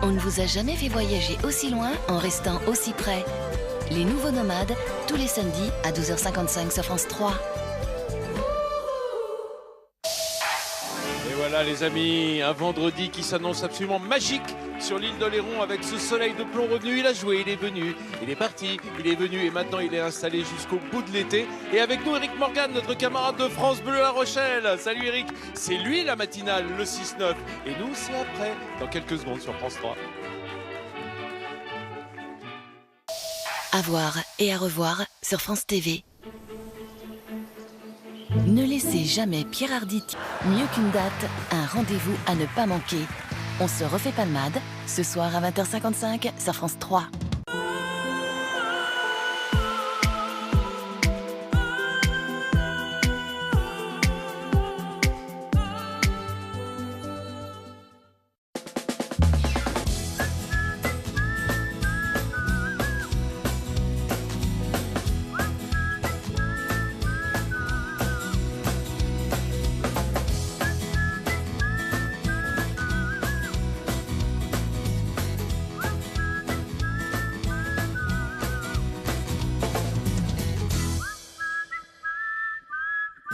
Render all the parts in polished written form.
On ne vous a jamais fait voyager aussi loin en restant aussi près. Les Nouveaux Nomades, tous les samedis à 12h55 sur France 3. Et voilà les amis, un vendredi qui s'annonce absolument magique sur l'île d'Oléron avec ce soleil de plomb revenu. Il a joué, il est venu, il est parti, il est venu et maintenant il est installé jusqu'au bout de l'été. Et avec nous Eric Morgan, notre camarade de France Bleu La Rochelle. Salut Eric, c'est lui la matinale, le 6-9. Et nous c'est après, dans quelques secondes sur France 3. À voir et à revoir sur France TV. Ne laissez jamais Pierre Arditi. Mieux qu'une date, un rendez-vous à ne pas manquer. On se refait palmade, ce soir à 20h55 sur France 3.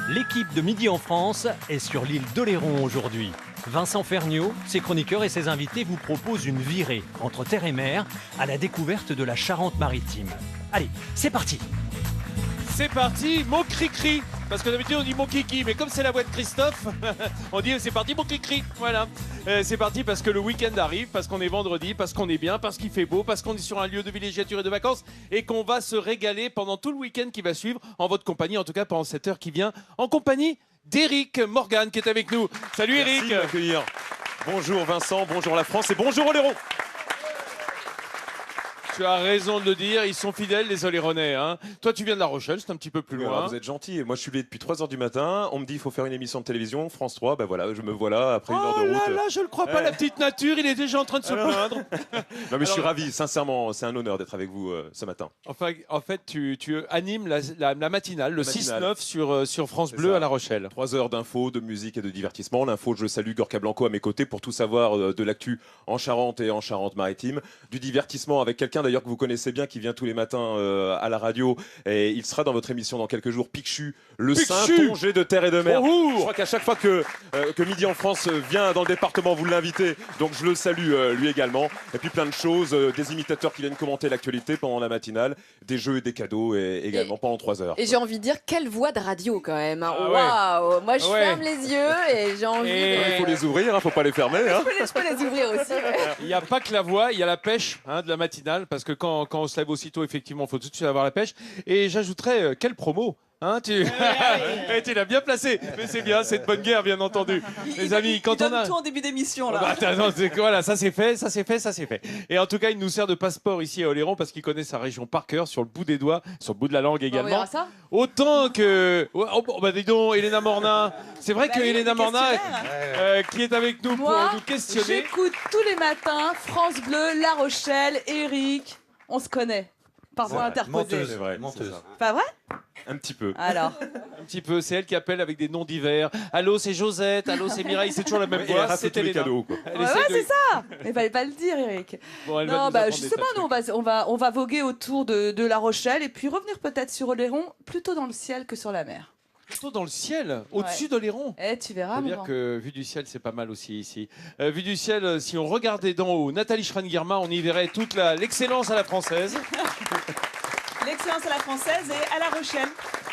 L'équipe de Midi en France est sur l'île d'Oléron aujourd'hui. Vincent Ferniaud, ses chroniqueurs et ses invités vous proposent une virée entre terre et mer à la découverte de la Charente-Maritime. Allez, c'est parti! C'est parti, mon cri-cri. Parce que d'habitude on dit mon kiki, mais comme c'est la voix de Christophe, on dit c'est parti mon cri-cri. Voilà, c'est parti parce que le week-end arrive, parce qu'on est vendredi, parce qu'on est bien, parce qu'il fait beau, parce qu'on est sur un lieu de villégiature et de vacances et qu'on va se régaler pendant tout le week-end qui va suivre en votre compagnie, en tout cas pendant cette heure qui vient, en compagnie d'Eric Morgan qui est avec nous. Salut Eric. Merci de m'accueillir. Bonjour Vincent, bonjour la France et bonjour Oléron. Tu as raison de le dire, ils sont fidèles les Oléronais. Hein. Toi tu viens de La Rochelle, c'est un petit peu plus loin. Alors, vous êtes gentil. Moi je suis levé depuis 3h du matin. On me dit il faut faire une émission de télévision, France 3. Ben voilà, je me voilà après une heure de route. Oh là là, je le crois pas, la petite nature, il est déjà en train de se plaindre. Non mais je suis ravi, sincèrement, c'est un honneur d'être avec vous ce matin. Enfin, en fait, tu animes la matinale, le 6-9 sur France Bleu ça. à La Rochelle. 3 heures d'infos, de musique et de divertissement. L'info, je salue Gorka Blanco à mes côtés pour tout savoir de l'actu en Charente et en Charente-Maritime. Du divertissement avec quelqu'un d'ailleurs que vous connaissez bien qui vient tous les matins à la radio et il sera dans votre émission dans quelques jours, Pichu, le saint plongé de terre et de mer. Je crois qu'à chaque fois que Midi en France vient dans le département, vous l'invitez, donc je le salue lui également. Et puis plein de choses, des imitateurs qui viennent commenter l'actualité pendant la matinale, des jeux et des cadeaux et également pendant 3 heures. Et j'ai envie de dire, quelle voix de radio quand même. Hein. Ah Waouh, moi je ferme les yeux et j'ai envie Il faut les ouvrir, il ne faut pas les fermer. Hein. Je peux les ouvrir aussi. Ouais. Il n'y a pas que la voix, il y a la pêche de la matinale, parce que quand on se lève aussitôt, effectivement, il faut tout de suite avoir la pêche. Et j'ajouterais, quelle promo tu l'as bien placé, mais c'est bien, c'est de bonne guerre, bien entendu. Les amis, quand on a tout en début d'émission là. Voilà, ça c'est fait, ça c'est fait, ça c'est fait. Et en tout cas, il nous sert de passeport ici à Oléron parce qu'il connaît sa région par cœur, sur le bout des doigts, sur le bout de la langue également. On verra ça. Autant que, dis donc, Elena Morna. C'est vrai que Elena Morna, qui est avec nous pour nous questionner. J'écoute tous les matins France Bleu, La Rochelle, Eric. On se connaît. Par voix interposée. C'est vrai, Menteuse. Pas vrai? un petit peu. Alors. Un petit peu, c'est elle qui appelle avec des noms divers. Allô, c'est Josette, allô, c'est Mireille, c'est toujours la même voix. C'est tous les cadeaux, quoi. Ouais, c'est ça. Mais fallait pas le dire, Eric. Bon, elle va non, nous bah apprendre justement, des tas de nous, on va voguer autour de La Rochelle et puis revenir peut-être sur Oléron, plutôt dans le ciel que sur la mer. Plutôt dans le ciel, au-dessus d'Oléron. Eh, tu verras, mon C'est-à-dire grand. que vue du ciel, c'est pas mal aussi ici. Vue du ciel, si on regardait d'en haut, Nathalie Schrann-Guillermin, on y verrait toute l'excellence à la française. L'excellence à la française et à La Rochelle.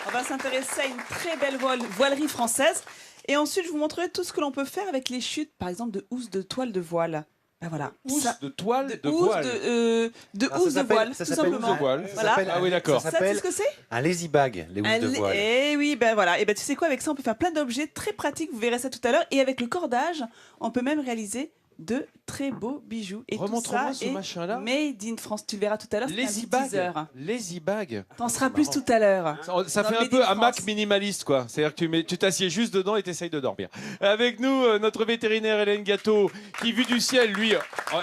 On va s'intéresser à une très belle voilerie française. Et ensuite, je vous montrerai tout ce que l'on peut faire avec les chutes, par exemple, de housses de toile de voile. Ben voilà. Housse Ça- de toile de housse voile. de Ah, housse de voile, ça tout s'appelle simplement. housse de voile. Ça Voilà. s'appelle Ah oui, d'accord. ça Ça, tu sais s'appelle ce que c'est? un lazy bag, les housses de voile. Eh oui, ben voilà. Et ben tu sais quoi, avec ça, on peut faire plein d'objets très pratiques. Vous verrez ça tout à l'heure. Et avec le cordage, on peut même réaliser de très beaux bijoux. Et tout Remontre-moi ça ce est machin-là. made in France. Tu le verras tout à l'heure. c'est un Lazy teaser. bag. Lazy bag. T'en seras plus tout à l'heure. Ça Dans fait un Made peu in hamac France. minimaliste, quoi. C'est-à-dire que tu t'assieds juste dedans et t'essayes de dormir. Avec nous, notre vétérinaire Hélène Gâteau, qui, vue du ciel, lui,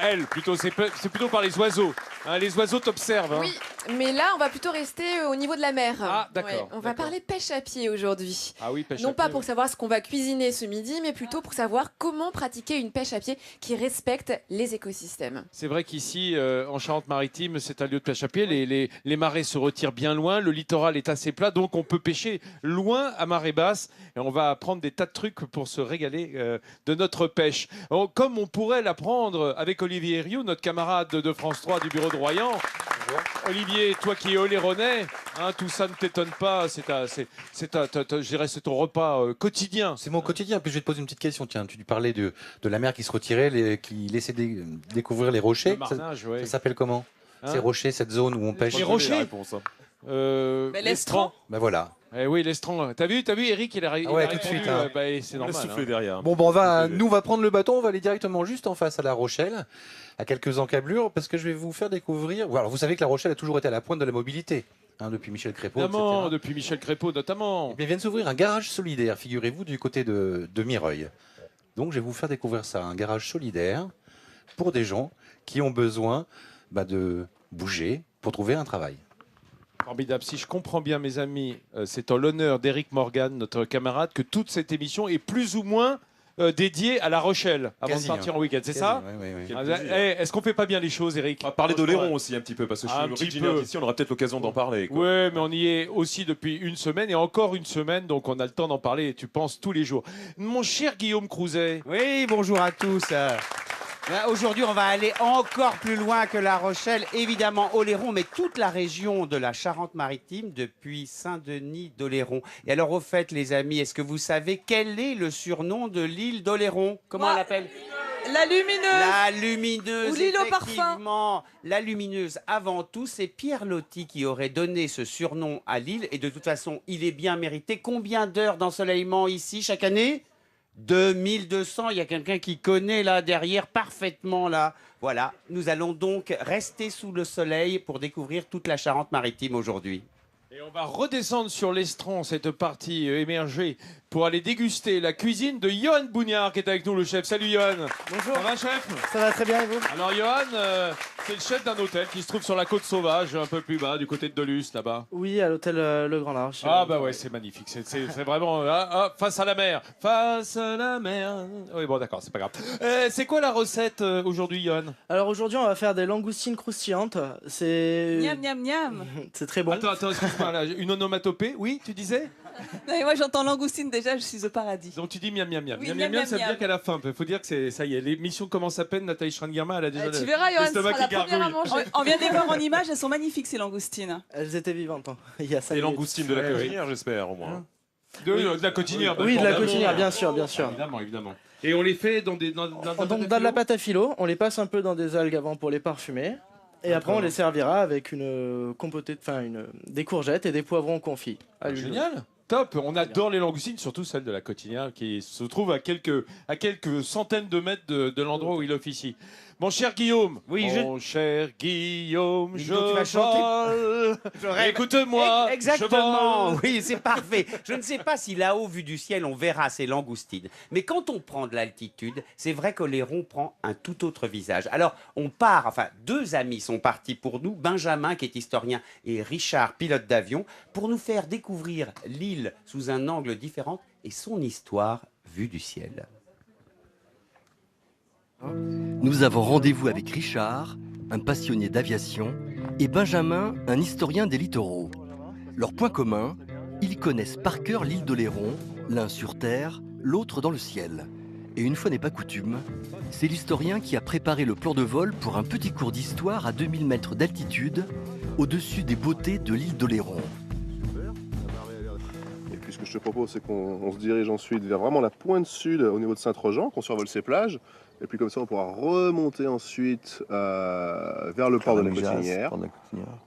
elle, plutôt, c'est plutôt par les oiseaux Hein, les oiseaux t'observent. Hein. Oui, mais là, on va plutôt rester au niveau de la mer. Ah, d'accord, On va parler pêche à pied aujourd'hui. Ah oui, pêche Non à pas pied, pour oui. savoir ce qu'on va cuisiner ce midi, mais plutôt pour savoir comment pratiquer une pêche à pied qui respecte les écosystèmes. C'est vrai qu'ici, en Charente-Maritime, c'est un lieu de pêche à pied. Les marées se retirent bien loin, le littoral est assez plat, donc on peut pêcher loin à marée basse. Et on va apprendre des tas de trucs pour se régaler de notre pêche. Comme on pourrait l'apprendre avec Olivier Herriot, notre camarade de France 3 du bureau de Royan. Olivier, toi qui es oléronais, hein, tout ça ne t'étonne pas, je dirais c'est ton repas quotidien. C'est mon quotidien. Puis je vais te poser une petite question. Tiens, tu parlais de la mer qui se retirait, qui laissait découvrir les rochers. Le marnage, ouais. Ça s'appelle comment Hein ces rochers, cette zone où on pêche? Les rochers. l'estran. Ben voilà. Eh oui, l'estran. T'as vu, Eric, il a ouais, il a tout de répondu, suite, hein. C'est On l'a normal. soufflé hein. derrière. Bon, nous, on va prendre le bâton, on va aller directement juste en face à La Rochelle, à quelques encablures, parce que je vais vous faire découvrir. Alors, vous savez que La Rochelle a toujours été à la pointe de la mobilité, hein, depuis Michel Crépeau, Notamment, etc. depuis Michel Crépeau, notamment. Eh bien, vient de s'ouvrir un garage solidaire, figurez-vous, du côté de Mireuil. Donc, je vais vous faire découvrir ça, un garage solidaire pour des gens qui ont besoin de bouger pour trouver un travail. Formidable. Si je comprends bien, mes amis, c'est en l'honneur d'Éric Morgan, notre camarade, que toute cette émission est plus ou moins dédiée à La Rochelle avant Quasi, de partir en week-end. C'est ça? Oui. Ah, Est-ce qu'on fait pas bien les choses, Eric? On va parler d'Oléron aussi un petit peu, parce que je Un suis petit originaire peu. d'ici, on aura peut-être l'occasion d'en parler. Quoi. Oui, mais on y est aussi depuis une semaine et encore une semaine, donc on a le temps d'en parler et tu penses tous les jours. Mon cher Guillaume Crouzet. Oui, bonjour à tous. Aujourd'hui, on va aller encore plus loin que La Rochelle, évidemment Oléron, mais toute la région de la Charente-Maritime, depuis Saint-Denis d'Oléron. Et alors, au fait, les amis, est-ce que vous savez quel est le surnom de l'île d'Oléron? Comment on l'appelle? La lumineuse. La lumineuse, Ou l'île au parfum. effectivement. La lumineuse, avant tout, c'est Pierre Loti qui aurait donné ce surnom à l'île. Et de toute façon, il est bien mérité. Combien d'heures d'ensoleillement ici chaque année? 2200, il y a quelqu'un qui connaît là derrière parfaitement là. Voilà, nous allons donc rester sous le soleil pour découvrir toute la Charente-Maritime aujourd'hui. Et on va redescendre sur l'estran, cette partie émergée, pour aller déguster la cuisine de Johan Bougnard, qui est avec nous, le chef. Salut Johan. Bonjour. Ça va, chef? Ça va très bien et vous? Alors Johan, c'est le chef d'un hôtel qui se trouve sur la côte sauvage, un peu plus bas, du côté de Delus, là-bas. Oui, à l'hôtel Le Grand Large. Ah bah ouais, c'est magnifique, c'est vraiment face à la mer, face à la mer. Oui bon d'accord, c'est pas grave. C'est quoi la recette aujourd'hui, Johan? Alors aujourd'hui, on va faire des langoustines croustillantes. C'est Miam, miam, miam. c'est très bon. Attends, excuse-moi, là, une onomatopée, oui, tu disais? Non, mais moi, j'entends langoustine déjà, je suis au paradis. Donc tu dis miam miam miam. Oui, miam miam, miam miam, ça veut miam. dire qu'à la fin, il faut dire que ça y est, l'émission commence à peine, Nathalie Schrangerma, elle a déjà Tu verras, Johan, ce l'estomac sera la qui première à gargouille. manger. On vient de les voir en image, elles sont magnifiques ces langoustines. Elles étaient vivantes. Hein. Il y a 5 Les minutes. langoustines de la Ouais, cuisinière, j'espère, au moins. De la cotinière. Oui, de la évidemment. cotinière, bien sûr, bien sûr. Évidemment. Et on les fait dans des Donc dans de la pâte à filo, on les passe un peu dans des algues avant pour les parfumer. Et après, on les servira avec une compotée, des courgettes et des poivrons confits. à l'huile. Génial. Top, on adore les langoustines, surtout celle de la cotinière qui se trouve à quelques centaines de mètres de l'endroit où il officie. Mon cher Guillaume, Oui, mon cher Guillaume, Dis je donc, tu vas chanter. vole. Je rêve. Écoute-moi, Exactement, je vole. oui, c'est parfait. Je ne sais pas si là-haut, vu du ciel, on verra ces langoustines. Mais quand on prend de l'altitude, c'est vrai qu'Oléron prend un tout autre visage. Alors, on part, enfin, deux amis sont partis pour nous, Benjamin, qui est historien, et Richard, pilote d'avion, pour nous faire découvrir l'île sous un angle différent et son histoire vue du ciel. Nous avons rendez-vous avec Richard, un passionné d'aviation, et Benjamin, un historien des littoraux. Leur point commun, ils connaissent par cœur l'île d'Oléron, l'un sur terre, l'autre dans le ciel. Et une fois n'est pas coutume, c'est l'historien qui a préparé le plan de vol pour un petit cours d'histoire à 2000 mètres d'altitude, au-dessus des beautés de l'île d'Oléron. Et puis ce que je te propose, c'est qu'on se dirige ensuite vers vraiment la pointe sud au niveau de Saint-Trojan, qu'on survole ces plages. Et puis comme ça, on pourra remonter ensuite vers le port de la Cotinière.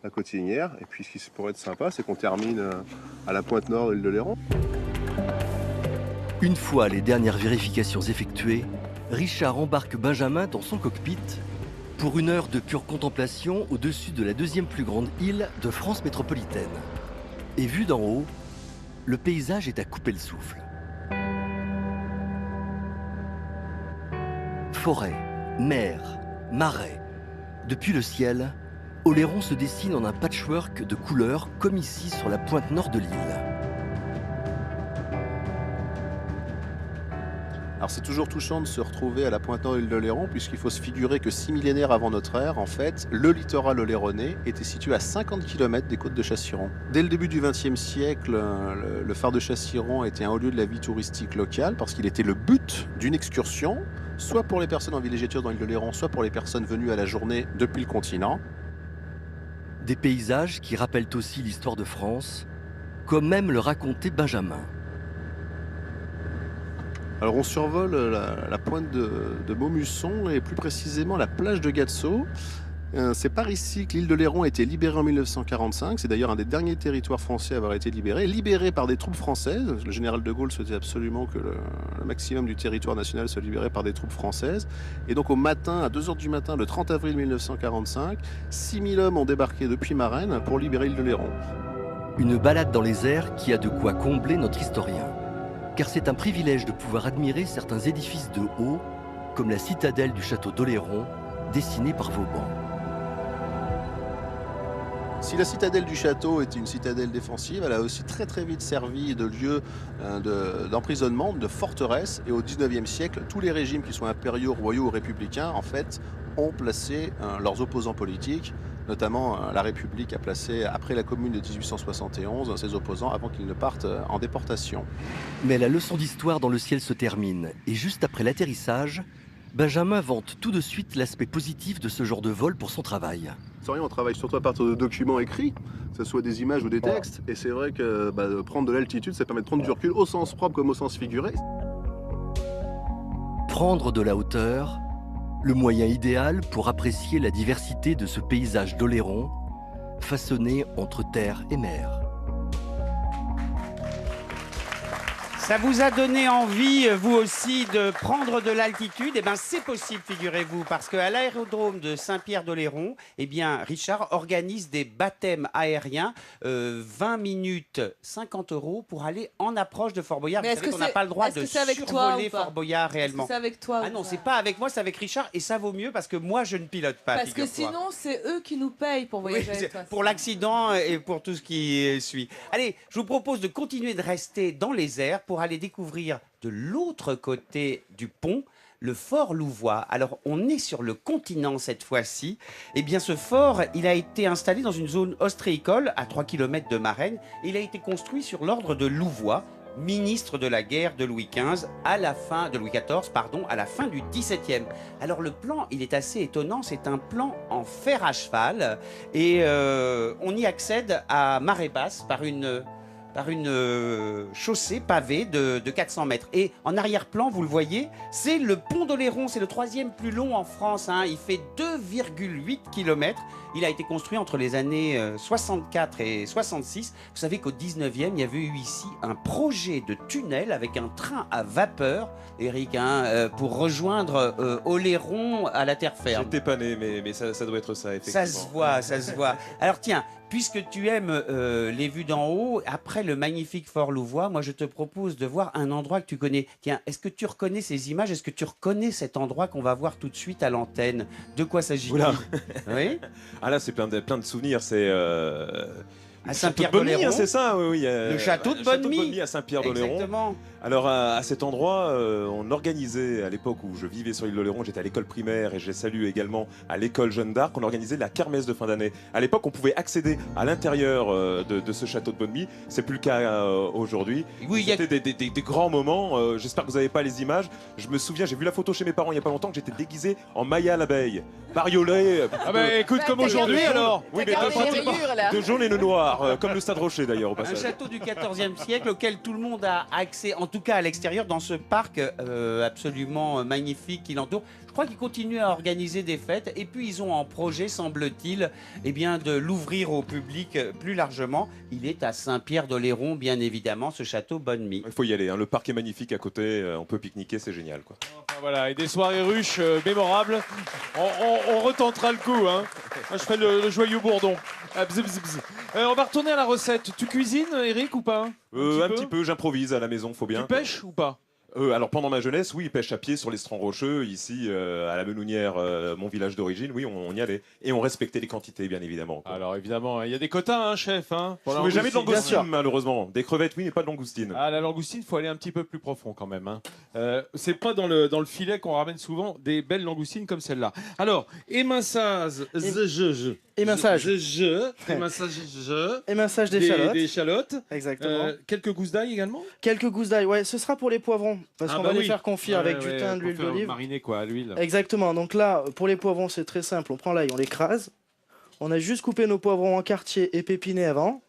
La Cotinière. Et puis ce qui pourrait être sympa, c'est qu'on termine à la pointe nord de l'île d'Oléron. Une fois les dernières vérifications effectuées, Richard embarque Benjamin dans son cockpit pour une heure de pure contemplation au-dessus de la deuxième plus grande île de France métropolitaine. Et vu d'en haut, le paysage est à couper le souffle. Forêt, mer, marais. Depuis le ciel, Oléron se dessine en un patchwork de couleurs, comme ici sur la pointe nord de l'île. Alors c'est toujours touchant de se retrouver à la pointe nord de l'île d'Oléron, puisqu'il faut se figurer que 6 millénaires avant notre ère, en fait, le littoral oléronais était situé à 50 km des côtes de Chassiron. Dès le début du XXe siècle, le phare de Chassiron était un haut lieu de la vie touristique locale, parce qu'il était le but d'une excursion, soit pour les personnes en villégiature dans l'île d'Oléron, soit pour les personnes venues à la journée depuis le continent. Des paysages qui rappellent aussi l'histoire de France, comme même le racontait Benjamin. Alors on survole la pointe de Maumusson et plus précisément la plage de Gatso. C'est par ici que l'île d'Oléron a été libérée en 1945. C'est d'ailleurs un des derniers territoires français à avoir été libéré par des troupes françaises. Le général de Gaulle souhaitait absolument que le maximum du territoire national soit libéré par des troupes françaises. Et donc au matin, à 2h du matin, le 30 avril 1945, 6000 hommes ont débarqué depuis Marennes pour libérer l'île d'Oléron. Une balade dans les airs qui a de quoi combler notre historien. Car c'est un privilège de pouvoir admirer certains édifices de haut, comme la citadelle du château d'Oléron, dessinée par Vauban. Si la citadelle du château était une citadelle défensive, elle a aussi très vite servi de lieu d'emprisonnement, de forteresse. Et au XIXe siècle, tous les régimes, qui soient impériaux, royaux ou républicains, en fait, ont placé leurs opposants politiques. Notamment, la République a placé, après la Commune de 1871, ses opposants avant qu'ils ne partent en déportation. Mais la leçon d'histoire dans le ciel se termine. Et juste après l'atterrissage, Benjamin vante tout de suite l'aspect positif de ce genre de vol pour son travail. C'est rien, on travaille surtout à partir de documents écrits, que ce soit des images ou des textes. Et c'est vrai que prendre de l'altitude, ça permet de prendre du recul au sens propre comme au sens figuré. Prendre de la hauteur, le moyen idéal pour apprécier la diversité de ce paysage d'Oléron, façonné entre terre et mer. Ça vous a donné envie, vous aussi, de prendre de l'altitude? Eh bien, c'est possible, figurez-vous, parce qu'à l'aérodrome de Saint-Pierre-d'Oléron, eh bien, Richard organise des baptêmes aériens, 20 minutes, 50 € pour aller en approche de Fort Boyard. Vous savez qu'on n'a pas le droit de survoler Fort Boyard réellement. C'est avec toi? Ah non, c'est pas avec moi, c'est avec Richard, et ça vaut mieux parce que moi, je ne pilote pas. Parce que sinon, c'est eux qui nous payent pour voyager avec toi. Pour l'accident et pour tout ce qui suit. Allez, je vous propose de continuer de rester dans les airs pour aller découvrir de l'autre côté du pont le fort Louvois. Alors, on est sur le continent cette fois-ci. Eh bien, ce fort, il a été installé dans une zone ostréicole à 3 km de Marennes. Il a été construit sur l'ordre de Louvois, ministre de la guerre de Louis XV à la fin de Louis XIV, pardon, à la fin du XVIIe. Alors le plan, il est assez étonnant, c'est un plan en fer à cheval et on y accède à marée basse par une chaussée pavée de 400 mètres. Et en arrière-plan, vous le voyez, c'est le pont d'Oléron, c'est le 3e plus long en France, hein. Il fait 2,8 km. Il a été construit entre les années 64 et 66. Vous savez qu'au 19e, il y avait eu ici un projet de tunnel avec un train à vapeur, Eric, hein, pour rejoindre Oléron à la terre ferme. J'étais pas né, mais ça doit être ça, effectivement. Ça se voit, ça se voit. Alors tiens, puisque tu aimes les vues d'en haut, après le magnifique Fort Louvois, moi je te propose de voir un endroit que tu connais. Tiens, est-ce que tu reconnais ces images? Est-ce que tu reconnais cet endroit qu'on va voir tout de suite à l'antenne? De quoi s'agit-il? Oui. Ah là, c'est plein de souvenirs. C'est à Saint-Pierre-d'Oléron, hein, c'est ça, oui. Le château de Bonnemie à Saint-Pierre-d'Oléron. Exactement. Alors à cet endroit, on organisait, à l'époque où je vivais sur l'île d'Oléron, j'étais à l'école primaire et j'ai salué également à l'école Jeanne d'Arc, on organisait la kermesse de fin d'année. À l'époque, on pouvait accéder à l'intérieur de ce château de Bonnemie. C'est plus le cas aujourd'hui. Oui, c'était des grands moments. J'espère que vous n'avez pas les images. Je me souviens, j'ai vu la photo chez mes parents il n'y a pas longtemps, que j'étais déguisé en Maya l'abeille, bariolé. Ah bah écoute, comme aujourd'hui alors. Oui, mais de jaune et de noir, comme le Stade Rocher d'ailleurs au passage. Un château du XIVe siècle auquel tout le monde a accès, en tout cas à l'extérieur, dans ce parc absolument magnifique qui l'entoure. Je crois qu'ils continuent à organiser des fêtes et puis ils ont en projet, semble-t-il, eh bien, de l'ouvrir au public plus largement. Il est à Saint-Pierre-d'Oléron, bien évidemment, ce château Bonnemie. Il faut y aller, hein. Le parc est magnifique à côté, on peut pique-niquer, c'est génial, quoi. Enfin, voilà, et des soirées ruches mémorables. On retentera le coup, hein. Moi, je fais le joyeux bourdon. Ah, bzz, bzz, bzz. On va retourner à la recette. Tu cuisines, Eric, ou pas Un petit peu, j'improvise à la maison, faut bien. Tu pêches ou pas? Alors pendant ma jeunesse, oui, pêche à pied sur l'estran rocheux, ici à la Menounière, mon village d'origine, oui, on y allait. Et on respectait les quantités, bien évidemment. Quoi. Alors évidemment, il y a des quotas, hein, chef. Hein, Je trouvais jamais de langoustine, malheureusement. Des crevettes, oui, mais pas de langoustine. Ah, la langoustine, il faut aller un petit peu plus profond quand même. Hein. C'est pas dans le filet qu'on ramène souvent des belles langoustines comme celle-là. Alors, éminçage, Éminçage. Éminçage d'échalotes. Des échalotes. Exactement. Quelques gousses d'ail également. Quelques gousses d'ail, ouais, ce sera pour les poivrons, parce qu'on va les faire confire avec du thym, de pour l'huile faire d'olive. mariner quoi, à l'huile. Exactement, donc là, pour les poivrons, c'est très simple, on prend l'ail, on l'écrase. On a juste coupé nos poivrons en quartier et pépinés avant.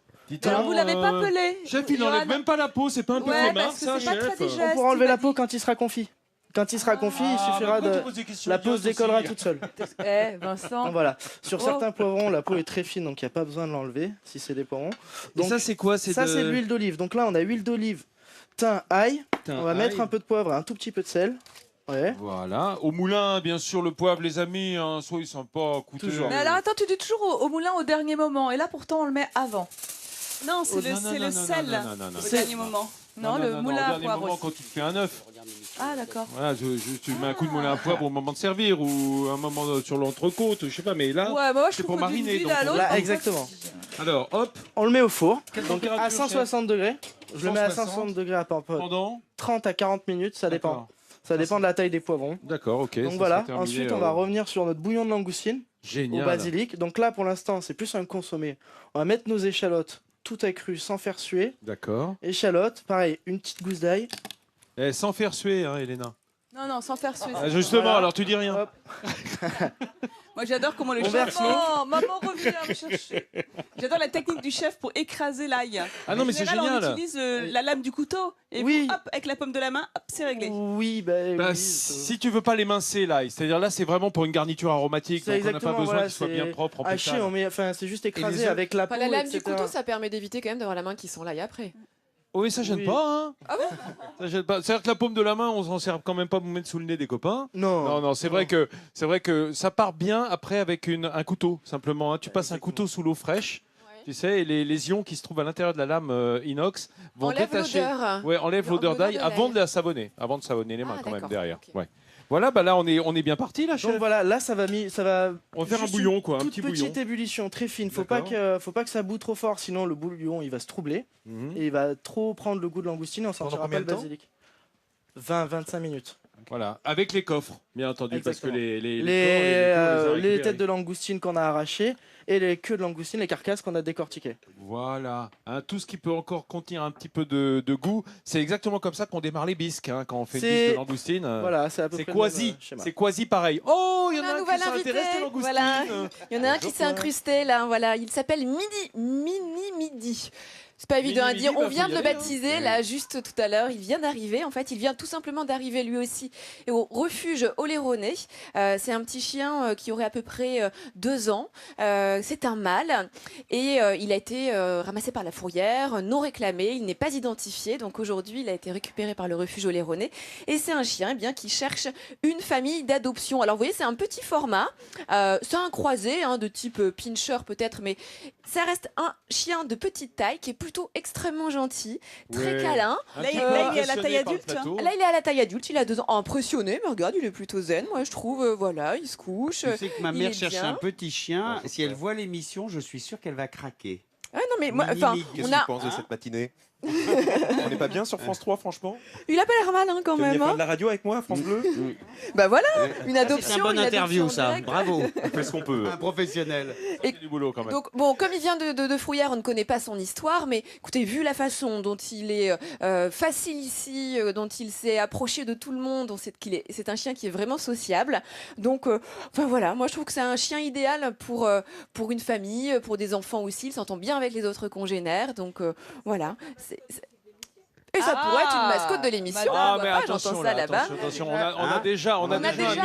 Alors, vous l'avez pas pelé. Chef, il n'enlève même pas la peau, c'est pas un peu flemmard, ça, chef. On pourra enlever la peau quand il sera confit. Quand il sera confit, il suffira de... La peau se décollera toute seule. Vincent. Donc voilà. Sur Oh. certains poivrons, la peau est très fine, donc il n'y a pas besoin de l'enlever, si c'est des poivrons. Donc, ça, c'est quoi? Ça, c'est de l'huile d'olive. Donc là, on a huile d'olive, thym, ail. On va mettre un peu de poivre et un tout petit peu de sel. Ouais. Voilà. Au moulin, bien sûr, le poivre, les amis, hein, soyez sympas, coûteux. Mais alors attends, tu dis toujours au moulin au dernier moment, et là pourtant on le met avant. Non, c'est le sel au dernier moment. Non, le moulin à poivre aussi. Quand tu fais un œuf. Ah d'accord. Voilà, tu mets un coup de moulin à poivre au moment de servir ou un moment sur l'entrecôte, je sais pas, mais là, Ouais, bah moi, je c'est trouve pour que d'une mariner. ville Donc, à l'autre, Là, exactement. alors, hop, On le met au four, Quelle donc à température, 160 degrés. Je le mets à 160. 160 degrés à peu près pendant. 30 à 40 minutes, ça dépend. D'accord. Ça dépend de la taille des poivrons. D'accord, ok. Donc ça voilà, sera terminé, ensuite on va revenir sur notre bouillon de langoustine Génial. au basilic. Donc là pour l'instant c'est plus un consommé. On va mettre nos échalotes tout à cru sans faire suer. D'accord. Échalotes, pareil, une petite gousse d'ail. Sans faire suer, hein, Elena. Non, sans faire suer. Justement, Voilà. alors tu dis rien. Hop. Moi j'adore comment le On chef... verse l'eau. Maman revient me chercher. J'adore la technique du chef pour écraser l'ail. Ah non, En mais c'est général, génial. On utilise la lame du couteau et Oui. hop, avec la paume de la main, hop, c'est réglé. Oui, Si tu veux pas l'émincer là, c'est-à-dire là c'est vraiment pour une garniture aromatique, c'est donc on n'a pas exactement besoin voilà, qu'il soit bien propre, haché, impeccable. on met, enfin c'est juste les écrasé œufs avec la peau. La lame du etc. couteau, ça permet d'éviter quand même d'avoir la main qui sent l'ail après. Oui, ça gêne Oui. pas, hein. Ah bon Ça gêne pas. C'est-à-dire que la paume de la main, on s'en sert quand même pas pour mettre sous le nez des copains. Non. Non, c'est vrai que ça part bien après avec un couteau simplement. Hein. Tu passes un couteau sous l'eau fraîche. Tu sais, et les ions qui se trouvent à l'intérieur de la lame inox vont Enlève détacher. l'odeur. Ouais, enlève l'odeur d'ail de avant l'ail. de la savonner, avant de savonner les mains quand même d'accord, derrière. ok. Ouais. Voilà, bah là on est bien parti là, chef. Donc voilà, là ça va On va faire un juste bouillon une quoi, un toute petit petite bouillon. ébullition très fine. Faut D'accord. pas que ça boue trop fort, sinon le bouillon il va se troubler Mhm. et il va trop prendre le goût de langoustine et on sortira combien pas le de temps basilic. 20-25 minutes. Voilà, avec les coffres, bien entendu, Exactement. parce que les Les têtes de langoustine qu'on a arrachées et les queues de langoustine, les carcasses qu'on a décortiquées. Voilà, hein, tout ce qui peut encore contenir un petit peu de goût, c'est exactement comme ça qu'on démarre les bisques, hein, quand on fait une bisque de langoustine. Voilà, c'est à peu c'est près quasi, le même schéma. c'est quasi pareil. Oh, il y en On a a un un nouvel qui invité. s'intéresse aux langoustines. Voilà. Il y en a un qui Bonjour, s'est incrusté là. Voilà, il s'appelle Midi. C'est pas évident à Midi, dire. bah, On vient faut de y le aller, hein. baptiser là juste tout à l'heure. Il vient d'arriver. En fait, il vient tout simplement d'arriver lui aussi au refuge Oléronais. C'est un petit chien qui aurait à peu près 2 ans. C'est un mâle et il a été ramassé par la fourrière, non réclamé. Il n'est pas identifié. Donc aujourd'hui, il a été récupéré par le refuge Oléronais et c'est un chien qui cherche une famille d'adoption. Alors vous voyez, c'est un petit format. C'est un croisé de type pincher peut-être, mais ça reste un chien de petite taille qui est plutôt extrêmement gentil, très câlin. Là, il est à la taille adulte. Là, il est à la taille adulte, il a 2 ans. Impressionné, mais regarde, il est plutôt zen. Moi, je trouve, voilà, il se couche. Tu sais que ma il mère est cherche bien. un petit chien. Si elle voit l'émission, je suis sûr qu'elle va craquer. Ah non, mais moi, Mini-mig. enfin, Qu'est-ce on que tu a. penses de cette matinée On n'est pas bien sur France 3, franchement. Il a pas l'air mal, quand Tu veux venir même. faire hein. de la radio avec moi, France Bleu Bah voilà, une adoption. C'est une bonne une interview, adoption ça. directe. Bravo. On fait ce qu'on peut. Un professionnel. Et- du boulot quand même. Donc bon, comme il vient de Frouillère, on ne connaît pas son histoire, mais écoutez, vu la façon dont il est facile ici, dont il s'est approché de tout le monde, on sait c'est un chien qui est vraiment sociable. Donc, enfin voilà, moi je trouve que c'est un chien idéal pour une famille, pour des enfants aussi. Il s'entend bien avec les autres congénères, donc voilà. Et ça pourrait être une mascotte de l'émission. Ah, pourquoi mais pas, attention, j'entends ça là, là-bas. attention, on a déjà un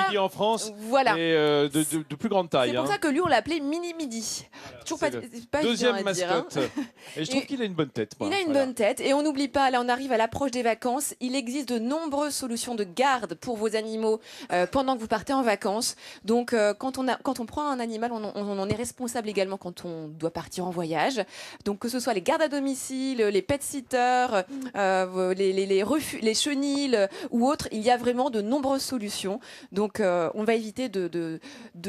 midi en France. Voilà. Et de plus grande taille. C'est pour hein. ça que lui, on l'a appelé Midi. Toujours pas, C'est le c'est pas Deuxième évident à dire, hein. mascotte. Et je trouve qu'il a une bonne tête. moi. Il a une Voilà. bonne tête et on n'oublie pas, là on arrive à l'approche des vacances, il existe de nombreuses solutions de garde pour vos animaux pendant que vous partez en vacances. Donc quand on prend un animal, on en est responsable également quand on doit partir en voyage. Donc que ce soit les gardes à domicile, les pet-sitters, les chenilles ou autres, il y a vraiment de nombreuses solutions. Donc on va éviter de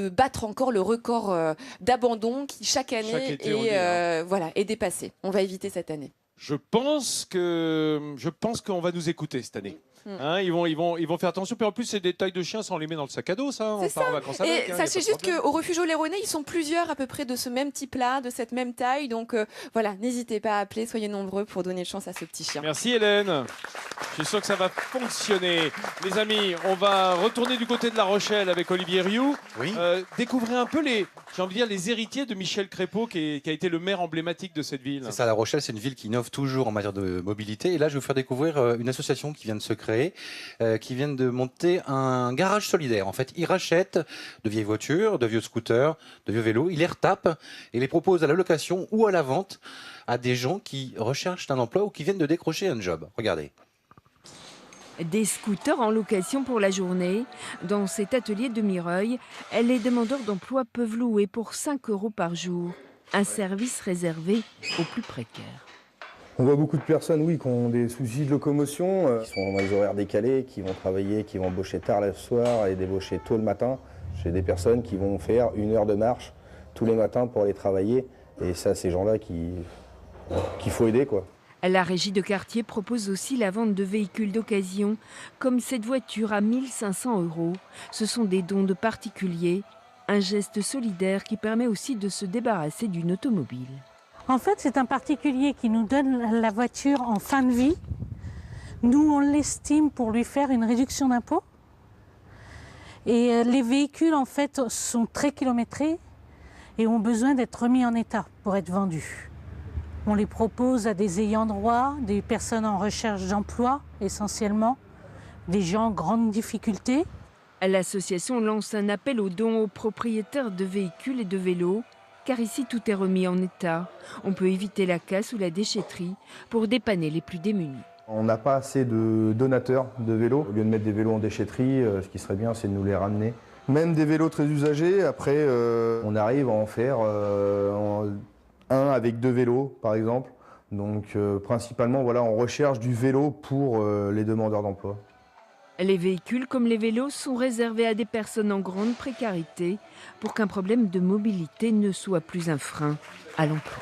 battre encore le record d'abandon qui chaque année est dépassé. On va éviter cette année. Je pense qu'on va nous écouter cette année. Hein, ils vont faire attention. Puis en plus, c'est des tailles de chiens, ça on les met dans le sac à dos, ça. On part en vacances avec. Et sachez juste qu'au refuge Oléronais, ils sont plusieurs à peu près de ce même type-là, de cette même taille. Donc voilà, n'hésitez pas à appeler, soyez nombreux pour donner chance à ce petit chien. Merci Hélène. Je suis sûr que ça va fonctionner. Les amis, on va retourner du côté de La Rochelle avec Olivier Rioux. Oui. Découvrez un peu j'ai envie de dire, les héritiers de Michel Crépeau, qui a été le maire emblématique de cette ville. C'est ça, La Rochelle, c'est une ville qui innove toujours en matière de mobilité. Et là, je vais vous faire découvrir une association qui vient de se créer, qui vient de monter un garage solidaire. En fait, ils rachètent de vieilles voitures, de vieux scooters, de vieux vélos, ils les retapent et les proposent à la location ou à la vente à des gens qui recherchent un emploi ou qui viennent de décrocher un job. Regardez. Des scooters en location pour la journée. Dans cet atelier de Mireuil, les demandeurs d'emploi peuvent louer pour 5 € par jour. Un service réservé aux plus précaires. On voit beaucoup de personnes, oui, qui ont des soucis de locomotion, qui sont dans les horaires décalés, qui vont travailler, qui vont embaucher tard le soir et débaucher tôt le matin. J'ai des personnes qui vont faire 1 heure de marche tous les matins pour aller travailler. Et ça, ces gens-là qu'il faut aider, quoi. La régie de quartier propose aussi la vente de véhicules d'occasion, comme cette voiture à 1 500 €. Ce sont des dons de particuliers, un geste solidaire qui permet aussi de se débarrasser d'une automobile. En fait, c'est un particulier qui nous donne la voiture en fin de vie. Nous, on l'estime pour lui faire une réduction d'impôt. Et les véhicules, en fait, sont très kilométrés et ont besoin d'être remis en état pour être vendus. On les propose à des ayants droit, des personnes en recherche d'emploi essentiellement, des gens en grande difficulté. L'association lance un appel aux dons aux propriétaires de véhicules et de vélos, car ici tout est remis en état. On peut éviter la casse ou la déchetterie pour dépanner les plus démunis. On n'a pas assez de donateurs de vélos. Au lieu de mettre des vélos en déchetterie, ce qui serait bien, c'est de nous les ramener. Même des vélos très usagés, après, on arrive à en faire un avec 2 vélos, par exemple. Donc, principalement, voilà, on recherche du vélo pour les demandeurs d'emploi. Les véhicules, comme les vélos, sont réservés à des personnes en grande précarité pour qu'un problème de mobilité ne soit plus un frein à l'emploi.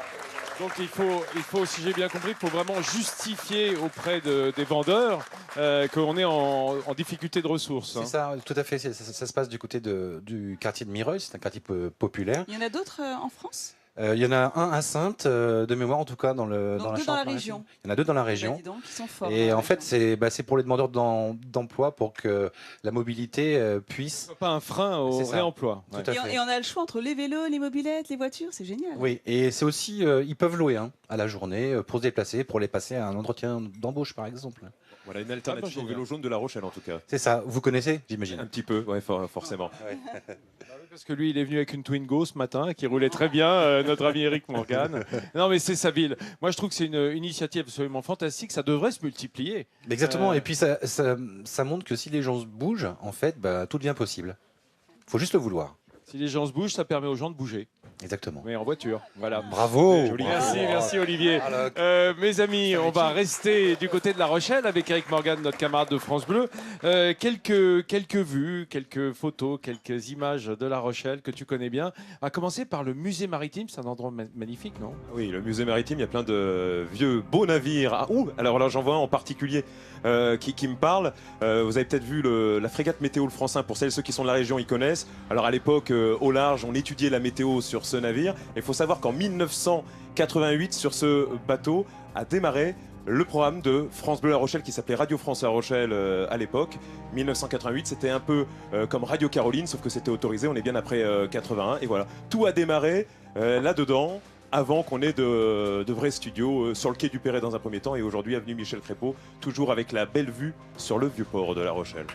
Donc il faut, si j'ai bien compris, il faut vraiment justifier auprès des vendeurs qu'on est en difficulté de ressources. C'est ça, tout à fait. Ça se passe du côté du quartier de Mireuil, c'est un quartier populaire. Il y en a d'autres en France ? Il y en a un à Saintes, de mémoire en tout cas, dans la région. Il y en a 2 dans la région. Bah, dis donc, ils sont forts, et en région. fait, c'est pour les demandeurs d'emploi pour que la mobilité puisse... Pas un frein au réemploi. Tout à fait. Et on a le choix entre les vélos, les mobylettes, les voitures, c'est génial. Oui, et c'est aussi, ils peuvent louer à la journée pour se déplacer, pour les passer à un entretien d'embauche par exemple. Voilà une alternative au vélo jaune de La Rochelle en tout cas. C'est ça, vous connaissez, j'imagine. Un petit peu, ouais, forcément. Parce que lui, il est venu avec une Twingo ce matin qui roulait très bien, notre ami Eric Morgan. Non, mais c'est sa ville. Moi, je trouve que c'est une initiative absolument fantastique. Ça devrait se multiplier. Exactement. Et puis, ça montre que si les gens se bougent, en fait, tout devient possible. Il faut juste le vouloir. Si les gens se bougent, ça permet aux gens de bouger. Exactement. Mais en voiture. Voilà. Bravo. Joli. Merci Olivier. Mes amis, on va rester du côté de La Rochelle avec Eric Morgan, notre camarade de France Bleu. Quelques vues, quelques photos, quelques images de La Rochelle que tu connais bien. On va commencer par le musée maritime. C'est un endroit magnifique, non ? Oui, le musée maritime, il y a plein de vieux beaux navires. Alors là, j'en vois un en particulier qui me parle. Vous avez peut-être vu la frégate Météo le Francin. Pour celles et ceux qui sont de la région, ils connaissent. Alors à l'époque, au large, on étudiait la météo sur ce navire. Il faut savoir qu'en 1988, sur ce bateau, a démarré le programme de France Bleu La Rochelle qui s'appelait Radio France La Rochelle à l'époque. 1988, c'était un peu comme Radio Caroline, sauf que c'était autorisé. On est bien après 81. Et voilà, tout a démarré là-dedans, avant qu'on ait de vrais studios sur le quai du Perret dans un premier temps. Et aujourd'hui, avenue Michel Crépeau, toujours avec la belle vue sur le vieux port de La Rochelle.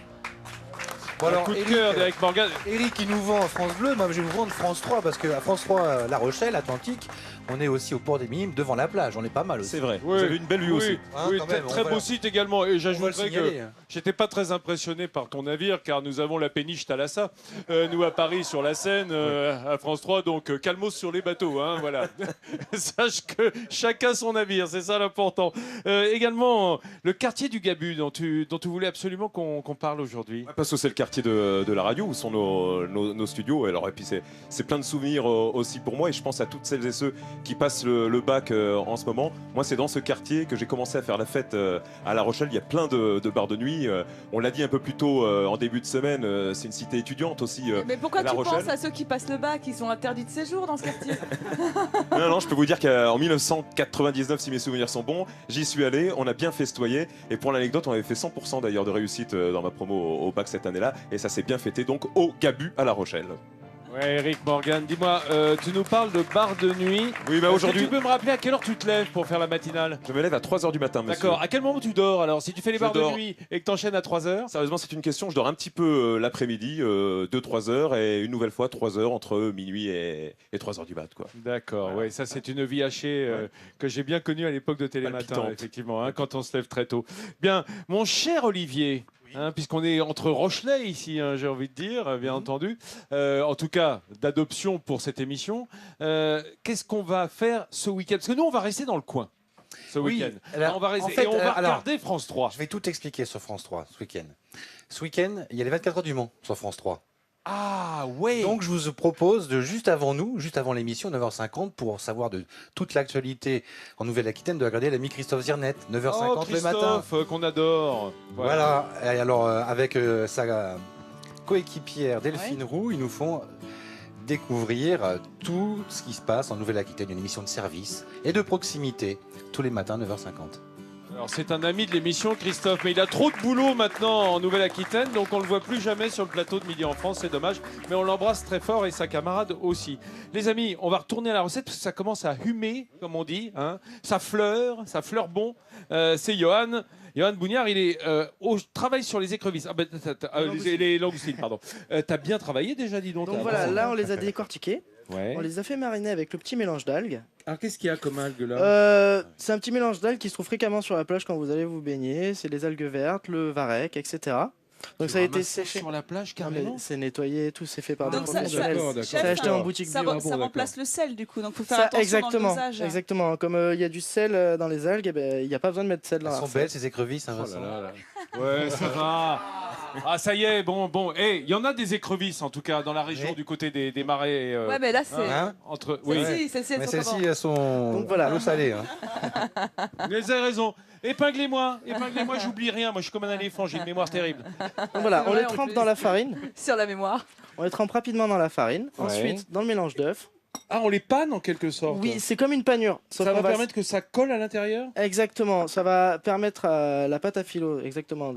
Bon, alors, coup de cœur d'Eric Morgan. Eric, il nous vend France Bleu, moi je vais vous vendre France 3, parce qu'à France 3, La Rochelle, Atlantique, on est aussi au port des Minimes, devant la plage, on est pas mal aussi. C'est vrai, Oui, vous avez une belle vue aussi. Hein, oui, quand même, très on va- beau site également. Et j'ajouterais que signaler, hein. j'étais pas très impressionné par ton navire, car nous avons la péniche Thalassa, nous à Paris sur la Seine, à France 3, donc calmos sur les bateaux. Hein, voilà. Sache que chacun son navire, c'est ça l'important. Également, le quartier du Gabu, dont tu voulais absolument qu'on parle aujourd'hui. Parce que c'est le quartier de la radio où sont nos studios. Alors, et puis c'est plein de souvenirs aussi pour moi. Et je pense à toutes celles et ceux qui passent le bac en ce moment. Moi, c'est dans ce quartier que j'ai commencé à faire la fête à La Rochelle. Il y a plein de bars de nuit. On l'a dit un peu plus tôt en début de semaine. C'est une cité étudiante aussi. Mais pourquoi La tu Rochelle. penses à ceux qui passent le bac, qui sont interdits de séjour dans ce quartier? Non, je peux vous dire qu'en 1999, si mes souvenirs sont bons, j'y suis allé, on a bien festoyé. Et pour l'anecdote, on avait fait 100% d'ailleurs de réussite dans ma promo au bac cette année-là. Et ça s'est bien fêté donc au Gabu à La Rochelle. Ouais, Eric Morgan, dis-moi, tu nous parles de bar de nuit. Oui, bah aujourd'hui. Tu peux me rappeler à quelle heure tu te lèves pour faire la matinale? Je me lève à 3h du matin, monsieur. D'accord. À quel moment tu dors alors? Si tu fais les Je bars dors. de nuit et que tu enchaînes à 3h? Sérieusement, c'est une question. Je dors un petit peu l'après-midi, 2-3 heures, et une nouvelle fois 3 heures entre minuit et 3h du mat, quoi. D'accord, voilà. Ouais, ça c'est une vie hachée que j'ai bien connue à l'époque de Télématin, Palpitante. effectivement, hein, quand on se lève très tôt. Bien, mon cher Olivier. Hein, puisqu'on est entre Rochelais ici, hein, j'ai envie de dire, bien entendu. En tout cas, d'adoption pour cette émission. Qu'est-ce qu'on va faire ce week-end? Parce que nous, on va rester dans le coin ce week-end. Alors, On va rester, en fait, et on va alors, regarder France 3. Je vais tout expliquer sur France 3 ce week-end. Ce week-end, il y a les 24 heures du Mans sur France 3. Ah ouais. Donc je vous propose de juste avant l'émission, 9h50, pour savoir de toute l'actualité en Nouvelle-Aquitaine, de regarder l'ami Christophe Zirnet, 9h50 le matin. Christophe, qu'on adore. Voilà. Et alors avec sa coéquipière Delphine Roux, ils nous font découvrir tout ce qui se passe en Nouvelle-Aquitaine, une émission de service et de proximité tous les matins 9h50. Alors c'est un ami de l'émission, Christophe, mais il a trop de boulot maintenant en Nouvelle-Aquitaine, donc on le voit plus jamais sur le plateau de Midi en France, c'est dommage, mais on l'embrasse très fort et sa camarade aussi. Les amis, on va retourner à la recette parce que ça commence à humer, comme on dit, hein. Ça fleure bon. C'est Johan Bougnard, il est au travail sur les écrevisses. Ah ben, les langoustines, pardon. T'as bien travaillé déjà, dis donc. Donc voilà, là on les a décortiqués. Ouais. On les a fait mariner avec le petit mélange d'algues. Alors qu'est-ce qu'il y a comme algues là? C'est un petit mélange d'algues qui se trouve fréquemment sur la plage quand vous allez vous baigner. C'est les algues vertes, le varech, etc. Donc ça a été séché sur la plage Ah, mais carrément. c'est nettoyé, tout c'est fait par Donc des ça, professionnels. C'est acheté en boutique ça, bio. ça remplace le sel du coup, donc faut faire Ça, attention exactement, dans le dosage. exactement. Comme il y a du sel dans les algues, il n'y a pas besoin de mettre de sel dans Elles la sont recette. belles ces écrevisses, hein, Vincent. Ouais, ça va. Ah, ça y est, bon. Il y en a des écrevisses, en tout cas, dans la région du côté des marais. Ouais, mais là, c'est. Hein entre... Celle-ci, Mais elles sont celles-ci, comment elles sont Donc voilà. à l'eau salée. Hein. Vous avez raison. Épinglez-moi, j'oublie rien. Moi, je suis comme un éléphant, j'ai une mémoire terrible. Donc voilà, C'est on vrai, les en trempe plus. dans la farine. Sur la mémoire. On les trempe rapidement dans la farine. Ouais. Ensuite, dans le mélange d'œufs. Ah, on les panne en quelque sorte. Oui, c'est comme une panure. Sauf Ça qu'on va permettre que ça colle à l'intérieur? Exactement, ça va permettre à la pâte à filo exactement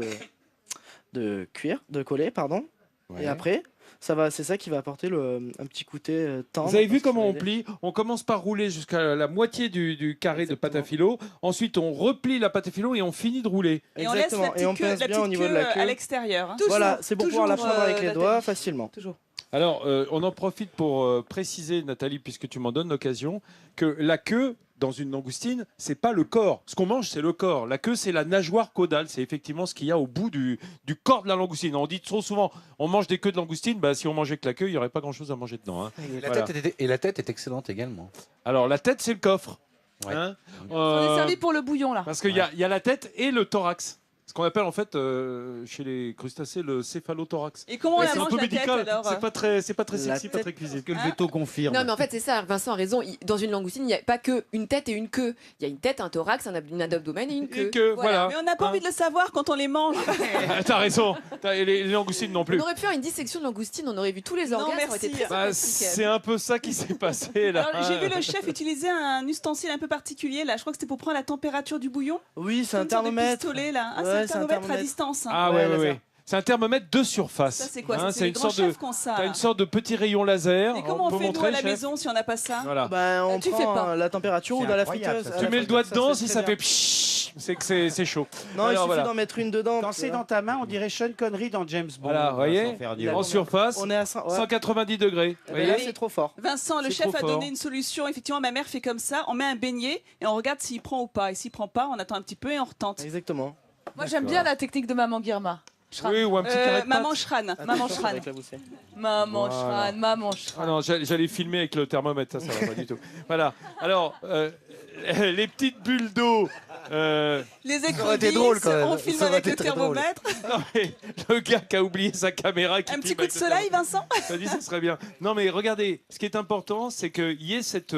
de cuire, de coller, pardon. Ouais. Et après, c'est ça qui va apporter un petit côté tendre. Vous avez vu parce que comment ça va on aider. plie? On commence par rouler jusqu'à la moitié du carré de pâte à filo. Ensuite, on replie la pâte à filo et on finit de rouler. Et on laisse la Exactement, et on petite queue, pince la bien au petite niveau de la queue queue. à l'extérieur. hein. Voilà, c'est pour pouvoir la toujours, fendre avec les la doigts technique. facilement. Toujours. Alors, on en profite pour préciser, Nathalie, puisque tu m'en donnes l'occasion, que la queue, dans une langoustine, c'est pas le corps. Ce qu'on mange, c'est le corps. La queue, c'est la nageoire caudale. C'est effectivement ce qu'il y a au bout du corps de la langoustine. On dit trop souvent, on mange des queues de langoustine. Bah, si on mangeait que la queue, il n'y aurait pas grand-chose à manger dedans. Hein. Et la tête est excellente également. Alors, la tête, c'est le coffre. Ouais. Hein. On est servi pour le bouillon là. Parce qu'il y a la tête et le thorax. Ce qu'on appelle en fait chez les crustacés le céphalothorax. Et comment on la c'est un mange peu la tête médical. alors? C'est pas très La sexy, pas tête- très cuisine. Que le veto confirme. Non, mais en fait, c'est ça. Vincent a raison. Dans une langoustine, il n'y a pas que une tête et une queue. Il y a une tête, un thorax, un abdomen et une queue. Et que voilà. Mais on n'a pas envie de le savoir quand on les mange. T'as raison. Les langoustines non plus. On aurait pu faire une dissection de langoustine, on aurait vu tous les organes, ça aurait été merci. très Bah, sympathique. c'est un peu ça qui s'est passé là. Alors, j'ai vu le chef utiliser un ustensile un peu particulier là. Je crois que c'était pour prendre la température du bouillon. Oui, c'est un Une sorte de thermomètre. pistolet là. Ah, Ouais, c'est un c'est un thermomètre à thermomètre. distance. hein. Ah Ouais, ouais. laser. C'est un thermomètre de surface. Ça, c'est quoi? Hein, C'est les grands chefs qui ont ça, t'as là. une sorte de petit rayon laser. Et comment on peut fait, nous, montrer, à la chef maison, si on n'a pas ça? Voilà. On Tu prend fais pas. la température ou dans la friteuse. Tu mets le doigt dedans, c'est si très ça bien. fait pshhh, c'est que c'est chaud. Non, il Alors, suffit voilà. d'en mettre une dedans. Quand c'est dans ta main, on dirait Sean Connery dans James Bond. Voilà, vous voyez, en surface, On est à 190 degrés. Eh Vous ben là, voyez c'est trop fort. Vincent, le C'est chef trop a fort. donné une solution. Effectivement, ma mère fait comme ça. On met un beignet et on regarde s'il prend ou pas. Et s'il prend pas, on attend un petit peu et on retente. Exactement. Moi, j'aime bien la technique de maman Guirma. Oui, ou un petit carré de Maman pâte. Shran. Maman Shran. Avec la boussée. Maman Voilà. Shran, maman Shran. Ah non, j'allais filmer avec le thermomètre, ça va pas du tout. Voilà. Alors, les petites bulles d'eau. Les Ça aurait été écrevisses, drôle, quand même. on filme Ça aurait avec été le très drôle. thermomètre. Non, mais le gars qui a oublié sa caméra. Qui Un petit filme coup de avec le soleil, thermomètre. Vincent. Ça dit, ça serait bien. Non, mais regardez, ce qui est important, c'est qu'il y ait cette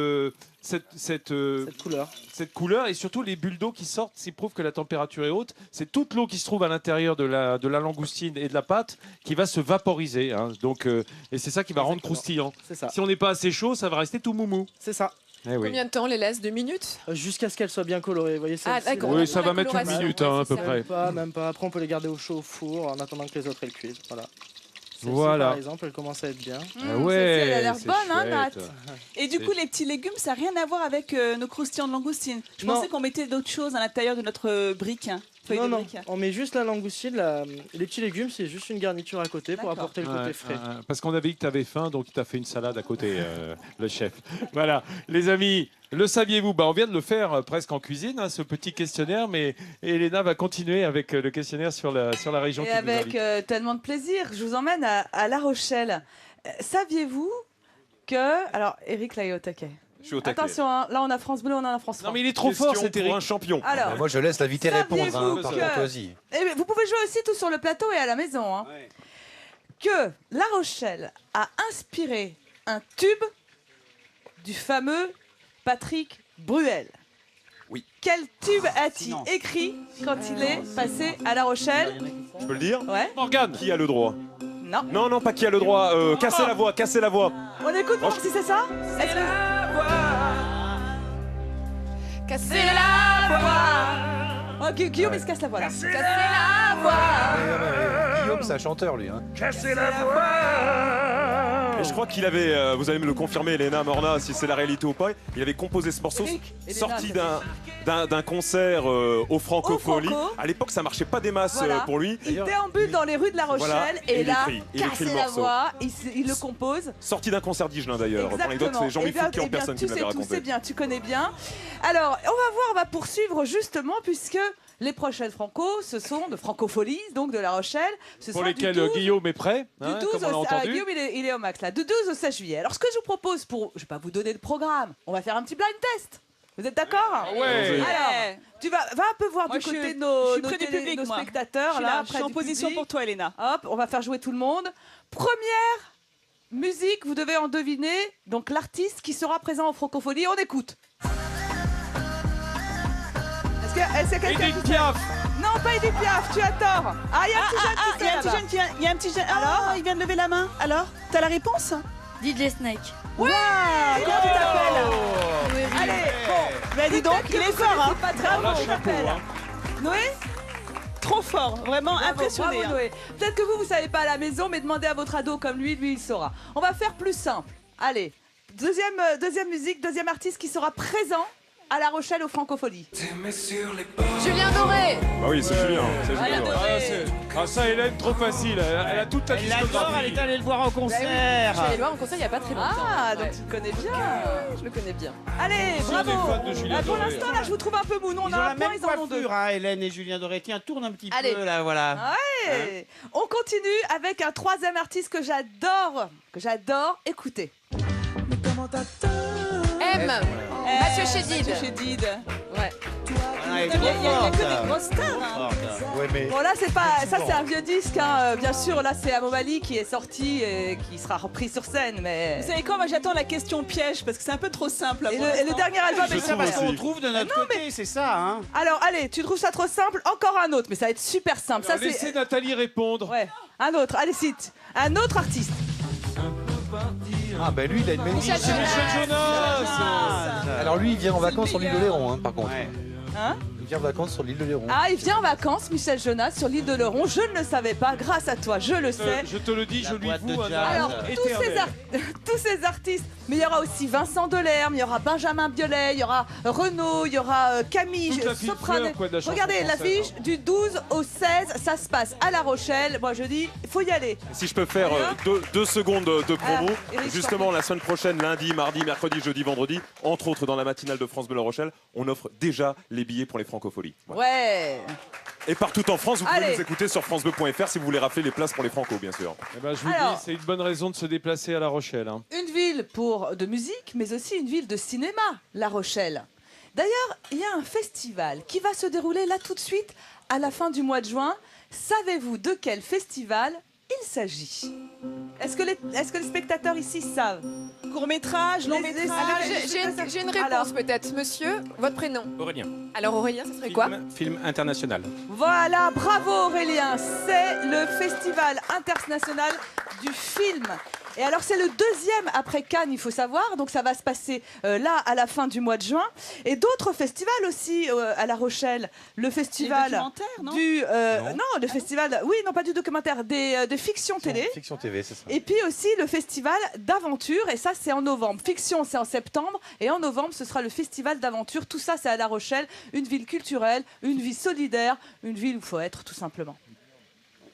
couleur et surtout les bulles d'eau qui sortent, ça prouve que la température est haute. C'est toute l'eau qui se trouve à l'intérieur de la langoustine et de la pâte qui va se vaporiser. Hein. Donc, et c'est ça qui va rendre croustillant. C'est ça. Si on n'est pas assez chaud, ça va rester tout moumou. C'est ça. Eh oui. Combien de temps on les laisse? 2 minutes? Jusqu'à ce qu'elles soient bien colorées. Vous voyez, Ah, d'accord. Oui, ça va mettre une coloration. minute hein, à peu c'est ça. près. Même pas. Après, on peut les garder au chaud au four en attendant que les autres elles cuisent. Voilà. Celle-ci, Voilà. par exemple, elle commence à être bien. Ah ouais, elle a l'air c'est bonne, hein, chouette. Nat. Et du coup, les petits légumes, ça n'a rien à voir avec nos croustillants de langoustine. Je Non. pensais qu'on mettait d'autres choses à l'intérieur de notre brique. Feuille Non, de non, brique. on met juste la langoustine. Les petits légumes, c'est juste une garniture à côté pour D'accord. apporter le côté Ouais, frais. parce qu'on avait dit que tu avais faim, donc il t'a fait une salade à côté, le chef. Voilà, les amis, le saviez-vous? On vient de le faire presque en cuisine, hein, ce petit questionnaire, mais Elena va continuer avec le questionnaire sur la région Et qui nous avec invite. tellement de plaisir, je vous emmène à La Rochelle. Saviez-vous que... Alors, Eric, là, il est au taquet. Je suis au taquet. Attention, hein, là, on a France Bleu, on a France 3. Non, mais il est trop Question fort, cet pour Eric. un champion. Alors, Moi, je laisse l'invité répondre, saviez-vous par que- courtoisie. Eh, vous pouvez jouer aussi tout sur le plateau et à la maison. Hein. Que La Rochelle a inspiré un tube du fameux Patrick Bruel. Oui. Quel tube a-t-il écrit quand il est passé à La Rochelle? Je peux le dire? Ouais. Morgane. Qui a le droit? Non. Non, non, pas qui a le droit. Casser la voix, casser la voix. On écoute pour voir si c'est ça. Est-ce que... Casser la voix. Oh, Guillaume, il se casse la voix là. Casser la voix. Guillaume, c'est un chanteur, lui. Hein. Casser la voix. Et je crois qu'il avait, vous allez me le confirmer, Elena Morna, si c'est la réalité ou pas, il avait composé ce morceau Eric, Elena, sorti ça d'un concert au Francofolie. Au Franco. À l'époque, ça marchait pas des masses Voilà. pour lui. Il déambule dans les rues de La Rochelle Voilà, et il là, écrit le casser la morceau. voix, il le compose. Sorti d'un concert d'Igelin d'ailleurs. Pour l'anecdote, Exactement. c'est Jean-Mi Eh bien, Fouquet en eh bien, personne tu qui me sais l'avait tout, raconté. c'est bien, tu connais bien. Alors, on va poursuivre justement puisque les prochaines Franco, ce sont de Francofolie, donc de La Rochelle. Ce Pour sont lesquels du 12, Guillaume est prêt, du hein, 12 comme on l'a au, entendu. Guillaume, il est au max là, du 12 au 16 juillet. Alors, ce que je vous propose pour, je vais pas vous donner le programme, on va faire un petit blind test. Vous êtes d'accord? Ouais. Alors, tu va un peu voir Moi, du je côté suis- de nos, je suis nos près du télé- public, nos moi. spectateurs. Je suis là, là, je près suis en du position public. pour toi, Elena. Hop, on va faire jouer tout le monde. Première musique, vous devez en deviner donc l'artiste qui sera présent en Francophonie. On écoute. Est-ce que quelqu'un Edith qui Piaf. Non, pas Edith Piaf, tu as tort. Ah, il y a un petit jeune qui Il y a un sait, petit là-bas. jeune il y a un petit jeune. Alors Ah, il vient de lever la main. Alors, t'as la réponse? DJ Snake. Ouais, comment tu t'appelles? Allez, bon. Mais dis donc, Peut-être il que est vous fort, hein. connaissez pas très bien, Là, on chapeau, t'appelle. hein. Noé? Trop fort, vraiment Bravo, impressionné. bravo, hein. Noé. Peut-être que vous savez pas à la maison, mais demandez à votre ado comme lui il saura. On va faire plus simple. Allez, deuxième musique, deuxième artiste qui sera présent à La Rochelle au Francofolie. Julien Doré. Bah oui, c'est Julien. C'est Voilà, Julien. Doré. Ça, Hélène, trop facile. Elle a toute la Elle l'adore, discographie. elle est allée le voir en Je suis concert. allée le voir en concert il n'y a pas très longtemps. Ah, donc Ouais. tu le connais bien. Je le connais bien. Allez, Si on est bravo. fan de Julien Pour Doré. l'instant, là, je vous trouve un peu mou. Nous, on Ils a ont un la point, même ils en ont deux. coiffure, hein, Hélène et Julien Doré. Tiens, tourne un petit Allez. peu, là, voilà. Ouais. On continue avec un troisième artiste que j'adore écouter. M. Mathieu Chédid. Mathieu Chédid. Ouais. Ah, elle est Il y a- trop il y a forte. que des grosses stars. hein. Ouais, mais Bon là c'est pas ça, c'est un vieux disque hein. Bien sûr là c'est Amomali qui est sorti et qui sera repris sur scène, mais Vous savez quoi, moi j'attends la question piège parce que c'est un peu trop simple. là, et pour le l'instant. dernier album Je est C'est ça parce trouve qu'on aussi. trouve de notre côté, c'est ça, hein. Alors allez, tu trouves ça trop simple? Encore un autre, mais ça va être super simple. Alors, Ça laissez c'est Nathalie répondre. ouais, un autre. Allez cite un autre artiste. ah, ben lui, il a une magnifique. Michel Michel Jonas. Alors lui, il vient en vacances sur l'île d'Oléron, hein, par contre. Ouais. Hein? vient en vacances sur l'île de Léron. Ah, il vient en vacances, Michel Jonas, sur l'île de Léron. Je ne le savais pas, grâce à toi, je le sais. Je te le dis, je lui voue un Alors, tous ces artistes, mais il y aura aussi Vincent Delerme, il y aura Benjamin Biolay, il y aura Renaud, il y aura Camille, Toute la file soprano. fleur, quoi, de la chanson Regardez française, l'affiche du 12 au 16, ça se passe à La Rochelle. Moi je dis, il faut y aller. Si je peux faire deux secondes de promo, Eric, justement la semaine prochaine, lundi, mardi, mercredi, jeudi, vendredi, entre autres dans la matinale de France Bleu La Rochelle, on offre déjà les billets pour les Francopholies. Ouais. Et partout en France, vous pouvez Allez. nous écouter sur francebleu.fr si vous voulez rafler les places pour les Francos, bien sûr. Eh ben, je vous Alors. dis, c'est une bonne raison de se déplacer à La Rochelle. Hein. Une ville de musique, mais aussi une ville de cinéma, La Rochelle. D'ailleurs, il y a un festival qui va se dérouler là tout de suite à la fin du mois de juin. Savez-vous de quel festival il s'agit? Est-ce que les spectateurs ici savent? Court-métrage, long-métrage. Alors, j'ai une réponse peut-être. Monsieur, votre prénom? Aurélien. Alors Aurélien, ça serait quoi? Film international. Voilà, bravo Aurélien, c'est le festival international du film. Et alors c'est le deuxième après Cannes, il faut savoir, donc ça va se passer là à la fin du mois de juin. Et d'autres festivals aussi à La Rochelle, le festival documentaire, non du non, le festival, oui, non pas du documentaire, de fiction télé. Fiction TV, c'est ça. Et puis aussi le festival d'aventure, et ça c'est en novembre. Fiction c'est en septembre, et en novembre ce sera le festival d'aventure. Tout ça c'est à La Rochelle, une ville culturelle, une ville solidaire, une ville où il faut être tout simplement.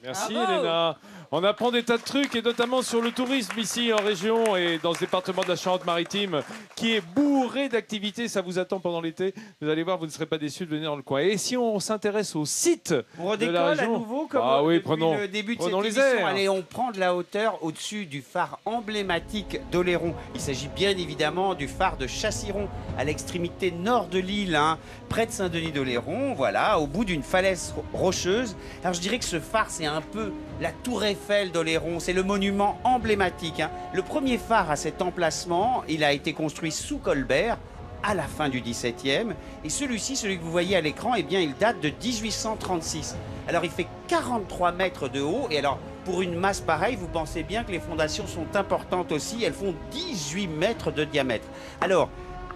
Merci Bravo. Elena. On apprend des tas de trucs, et notamment sur le tourisme ici en région et dans ce département de la Charente-Maritime qui est bourré d'activités. Ça vous attend pendant l'été. Vous allez voir, vous ne serez pas déçus de venir dans le coin. Et si on s'intéresse au site On de la redécolle à région, nouveau comme ah oui, depuis prenons, le début de prenons cette les émission. airs. Allez, on prend de la hauteur au-dessus du phare emblématique d'Oléron. Il s'agit bien évidemment du phare de Chassiron, à l'extrémité nord de l'île, hein, près de Saint-Denis-d'Oléron, voilà, au bout d'une falaise rocheuse. Alors je dirais que ce phare, c'est un peu la tour Eiffel d'Oléron, c'est le monument emblématique, hein. Le premier phare à cet emplacement, il a été construit sous Colbert, à la fin du XVIIe. Et celui-ci, celui que vous voyez à l'écran, eh bien, il date de 1836. Alors, il fait 43 mètres de haut. Et alors, pour une masse pareille, vous pensez bien que les fondations sont importantes aussi. Elles font 18 mètres de diamètre. Alors,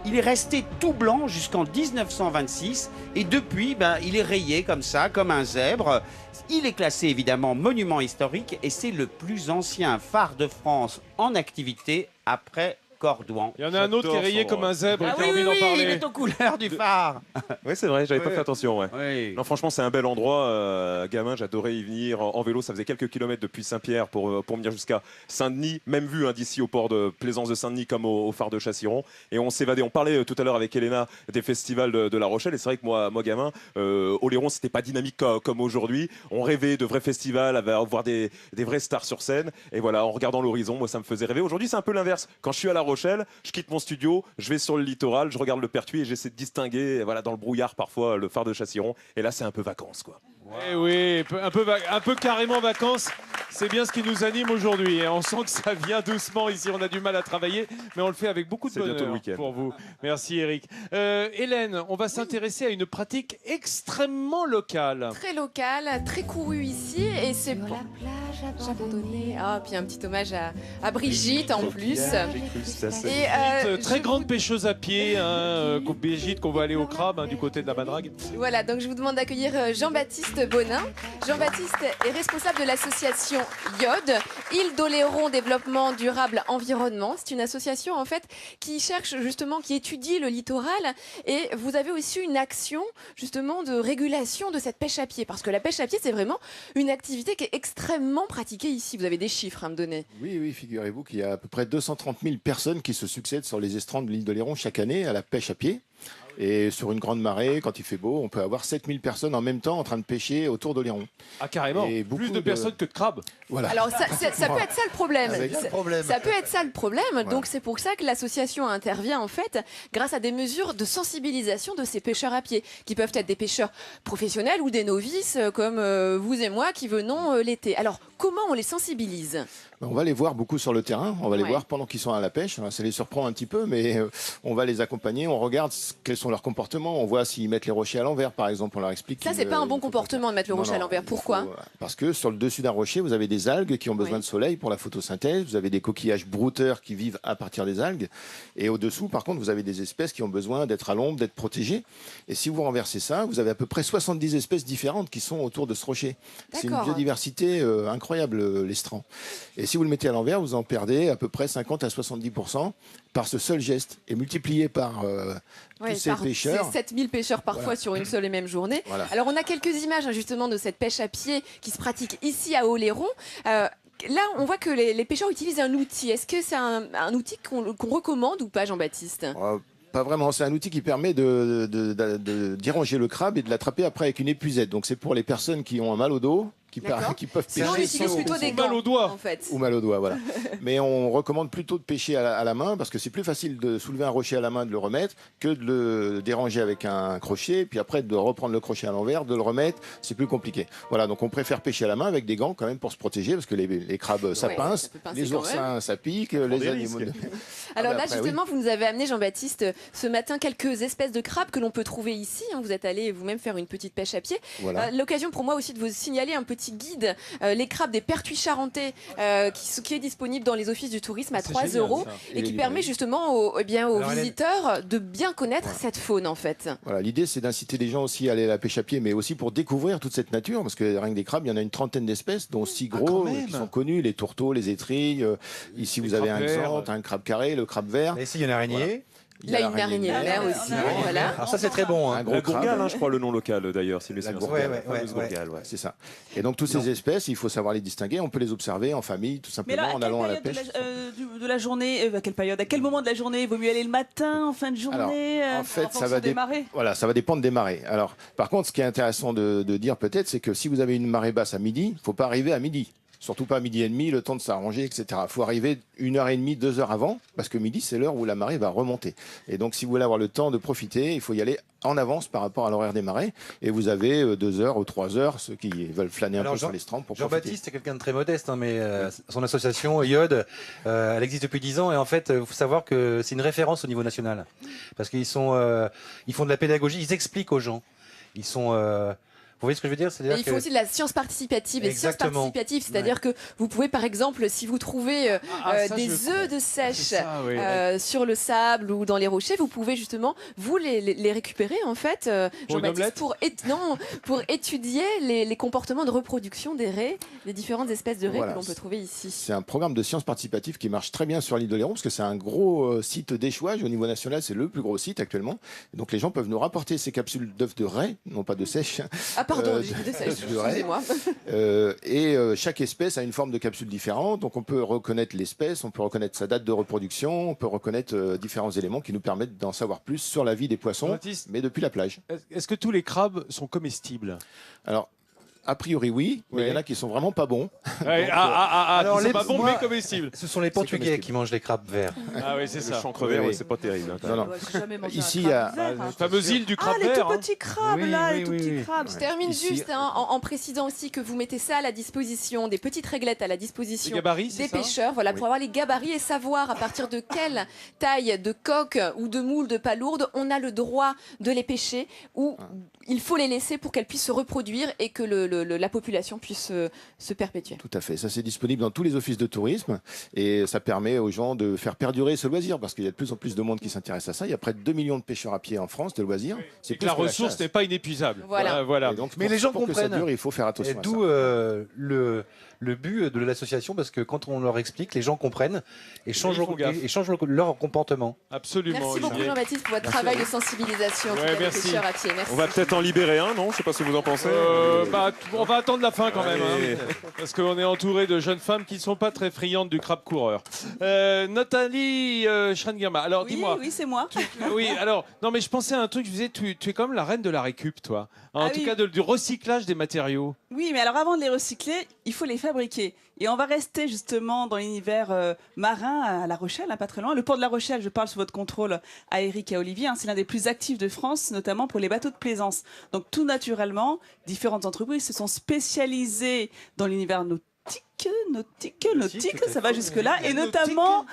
il est resté tout blanc jusqu'en 1926. Et depuis, ben, il est rayé comme ça, comme un zèbre. Il est classé évidemment monument historique. Et c'est le plus ancien phare de France en activité après Cordouan. Il y en a un autre qui est rayé comme un zèbre. Ah qui a oui, envie d'en oui, parler. il est aux couleurs du phare. Oui, c'est vrai, j'avais pas Ouais. fait attention. Ouais. Oui. Non, franchement, c'est un bel endroit. Gamin, j'adorais y venir en vélo. Ça faisait quelques kilomètres depuis Saint-Pierre pour venir jusqu'à Saint-Denis. Même vue hein, d'ici au port de Plaisance de Saint-Denis comme au phare de Chassiron. Et on s'évadait. On parlait tout à l'heure avec Elena des festivals de La Rochelle. Et c'est vrai que moi gamin, Oléron, c'était pas dynamique comme aujourd'hui. On rêvait de vrais festivals, voir des vraies stars sur scène. Et voilà, en regardant l'horizon, moi, ça me faisait rêver. Aujourd'hui, c'est un peu l'inverse. Quand je suis à La Rochelle, je quitte mon studio, je vais sur le littoral, je regarde le Pertuis et j'essaie de distinguer, voilà, dans le brouillard parfois, le phare de Chassiron. Et là, c'est un peu vacances, quoi. Eh oui, un peu carrément vacances. C'est bien ce qui nous anime aujourd'hui. Et on sent que ça vient doucement ici. On a du mal à travailler, mais on le fait avec beaucoup de C'est bientôt le bonheur week-end. pour vous. Merci Eric. Hélène, on va s'intéresser à une pratique extrêmement locale. Très local, très couru ici, et c'est pour la plage abandonnée. Ah, puis un petit hommage à Brigitte en plus. Et Très grande pêcheuse à pied, hein, Brigitte, qu'on va aller au crabe hein, du côté de la Madrague. voilà, donc je vous demande d'accueillir Jean-Baptiste Bonin. Jean-Baptiste est responsable de l'association IOD, Île d'Oléron Développement Durable Environnement. C'est une association en fait qui cherche justement, qui étudie le littoral, et vous avez aussi une action justement de régulation de cette pêche à pied, parce que la pêche à pied c'est vraiment une activité qui est extrêmement pratiquée ici. Vous avez des chiffres à me donner. Oui, figurez-vous qu'il y a à peu près 230 000 personnes qui se succèdent sur les estrandes de l'île d'Oléron chaque année à la pêche à pied. Et sur une grande marée, quand il fait beau, on peut avoir 7000 personnes en même temps en train de pêcher autour d'Oléron. Ah, carrément. Et Plus de personnes que de crabes. Voilà. Alors ça peut être ça le problème. Avec ça, le problème. Ça peut être ça le problème. Voilà. Donc c'est pour ça que l'association intervient en fait grâce à des mesures de sensibilisation de ces pêcheurs à pied, qui peuvent être des pêcheurs professionnels ou des novices comme vous et moi qui venons l'été. Alors comment on les sensibilise? On va les voir beaucoup sur le terrain, on va les Ouais. voir pendant qu'ils sont à la pêche. Ça les surprend un petit peu, mais on va les accompagner, on regarde quels sont leurs comportements, on voit s'ils mettent les rochers à l'envers, par exemple, on leur explique. Ça, c'est pas un bon comportement de mettre le rocher à l'envers. Pourquoi? Parce que sur le dessus d'un rocher, vous avez des algues qui ont besoin de soleil pour la photosynthèse, vous avez des coquillages brouteurs qui vivent à partir des algues, et au-dessous, par contre, vous avez des espèces qui ont besoin d'être à l'ombre, d'être protégées. Et si vous renversez ça, vous avez à peu près 70 espèces différentes qui sont autour de ce rocher. C'est une D'accord. biodiversité incroyable, l'estran. Et si vous le mettez à l'envers, vous en perdez à peu près 50 à 70% par ce seul geste. Et multiplié par Ouais, tous ces par pêcheurs. ces 7000 pêcheurs parfois Voilà. sur une seule et même journée. Voilà. Alors on a quelques images justement de cette pêche à pied qui se pratique ici à Oléron. Là, on voit que les pêcheurs utilisent un outil. Est-ce que c'est un outil qu'on recommande ou pas, Jean-Baptiste? Pas vraiment, c'est un outil qui permet d'irronger le crabe et de l'attraper après avec une épuisette. Donc c'est pour les personnes qui ont un mal au dos, qui peuvent Sinon, on pêcher utilise plutôt des gants, en fait. ou mal au doigt, voilà. Mais on recommande plutôt de pêcher à la main parce que c'est plus facile de soulever un rocher à la main, de le remettre, que de le déranger avec un crochet, puis après de reprendre le crochet à l'envers, de le remettre, c'est plus compliqué. Voilà, donc on préfère pêcher à la main avec des gants quand même pour se protéger parce que les crabes ça Ouais, pince, ça peut pincer les quand oursins même. ça pique, les des animaux. risques. Alors là, après, justement, vous nous avez amené, Jean-Baptiste, ce matin, quelques espèces de crabes que l'on peut trouver ici. Vous êtes allé vous-même faire une petite pêche à pied. Voilà. L'occasion pour moi aussi de vous signaler un petit guide, les crabes des Pertuis charentais, qui est disponible dans les offices du tourisme à 3 génial, € ça. et Et qui les permet livrets. justement aux Alors, Hélène- visiteurs de bien connaître cette faune, en fait. Voilà, l'idée c'est d'inciter les gens aussi à aller à la pêche à pied, mais aussi pour découvrir toute cette nature, parce que rien que des crabes, il y en a une trentaine d'espèces, dont 6 gros qui sont connus, les tourteaux, les étrilles. Ici vous avez un crabes verts. xanthe, un crabe carré, le crabe vert. Et ici il y a une araignée. Il y a Là, une araignée de mer aussi. Voilà. Alors ça c'est très bon. Hein. Un gros La crabe. gourgale, je crois, le nom local d'ailleurs, si mes La souvenirs sont gourgale, bons. ouais, La fameuse ouais, gourgale, ouais. C'est ça. Et donc toutes ces espèces, il faut savoir les distinguer. On peut les observer en famille, tout Mais simplement là, à en quelle allant à la période pêche. de la journée, à quelle période, à quel moment de la journée, il vaut mieux aller le matin, en fin de journée, En fait, ça fonction va, des marées? voilà, ça va dépendre des marées. Alors, par contre, ce qui est intéressant de dire peut-être, c'est que si vous avez une marée basse à midi, il ne faut pas arriver à midi. Surtout pas à midi et demi, le temps de s'arranger, etc. Il faut arriver 1h30, 2 heures avant, parce que midi, c'est l'heure où la marée va remonter. Et donc, si vous voulez avoir le temps de profiter, il faut y aller en avance par rapport à l'horaire des marées. Et vous avez 2 heures ou 3 heures, ceux qui veulent flâner un peu sur les strands pour profiter. Jean-Baptiste est quelqu'un de très modeste, hein, mais son association Iode, elle existe depuis 10 ans et en fait, il faut savoir que c'est une référence au niveau national. Parce qu'ils font de la pédagogie, ils expliquent aux gens. Ils sont... vous voyez ce que je veux dire? Et il faut aussi de la science participative. Et science Exactement. participative, c'est-à-dire que vous pouvez, par exemple, si vous trouvez ça, des œufs de sèche C'est ça, oui. sur le sable ou dans les rochers, vous pouvez justement vous les récupérer en fait, Pour une Jean-Baptiste, omelette pour étudier les comportements de reproduction des raies, des différentes espèces de raies Voilà. que l'on peut trouver ici. C'est un programme de sciences participatives qui marche très bien sur l'île d'Oléron parce que c'est un gros site d'échouage au niveau national, c'est le plus gros site actuellement. Et donc les gens peuvent nous rapporter ces capsules d'œufs de raie, non pas de sèche. Ah pardon, j'ai dit de sèche, de raie. excusez-moi. Chaque espèce a une forme de capsule différente, donc on peut reconnaître l'espèce, on peut reconnaître sa date de reproduction, on peut reconnaître différents éléments qui nous permettent d'en savoir plus sur la vie des poissons, Jean-Baptiste, mais depuis la plage. Est-ce que tous les crabes sont comestibles? Alors, a priori oui, mais il y en a qui sont vraiment pas bons. Ouais, Alors, qui les- sont pas bons moi- mais comestibles. Ce sont les Portugais comestible. qui mangent les crabes verts. Ah oui, c'est Le ça. chancre vert, Oui, ouais, oui. c'est pas terrible. hein, quand Non, même. non. Ouais, j'ai jamais mangé Ici, un il y a- crabe vert, hein. La fameuse île du Ah, crabe les tout vert. hein. petits crabes, Oui, là, oui, les tout oui, petits oui. crabes. Je termine Ici- juste en précisant aussi que vous mettez ça à la disposition, des petites réglettes à la disposition Les gabarits, c'est des ça pêcheurs, voilà, Oui. pour avoir les gabarits et savoir à partir de quelle taille de coque ou de moule de palourde on a le droit de les pêcher ou il faut les laisser pour qu'elles puissent se reproduire et que la population puisse se perpétuer. Tout à fait. Ça, c'est disponible dans tous les offices de tourisme et ça permet aux gens de faire perdurer ce loisir parce qu'il y a de plus en plus de monde qui s'intéresse à ça. Il y a près de 2 millions de pêcheurs à pied en France de loisirs. C'est Et que la plus que ressource chasse. n'est pas inépuisable. Voilà. Voilà. Et donc, Mais pour- les gens pour que ça comprennent. dure, il faut faire Et attention à ça. d'où le but de l'association, parce que quand on leur explique, les gens comprennent et changent, ils font gaffe. et changent leur comportement. Absolument. Merci beaucoup Olivier. Jean-Baptiste pour votre Merci travail à de vous. sensibilisation Ouais, envers les merci. pêcheurs à pied. Merci. On va peut-être en libérer un, non? Je sais pas ce que vous en pensez. On va attendre la fin quand même, Allez. hein, parce qu'on est entouré de jeunes femmes qui ne sont pas très friandes du crabe coureur. Nathalie Schrengirma, alors Oui, dis-moi. oui, c'est moi. Oui, alors, non mais je pensais à un truc, je disais, tu es comme la reine de la récup, toi. En Ah tout oui. cas, du recyclage des matériaux. Oui, mais alors avant de les recycler, il faut les fabriquer. Et on va rester justement dans l'univers marin à La Rochelle, hein, pas très loin. Le port de La Rochelle, je parle sous votre contrôle à Eric et à Olivier, hein, c'est l'un des plus actifs de France, notamment pour les bateaux de plaisance. Donc tout naturellement, différentes entreprises se sont spécialisées dans l'univers nautique, ça va jusque-là, et notamment,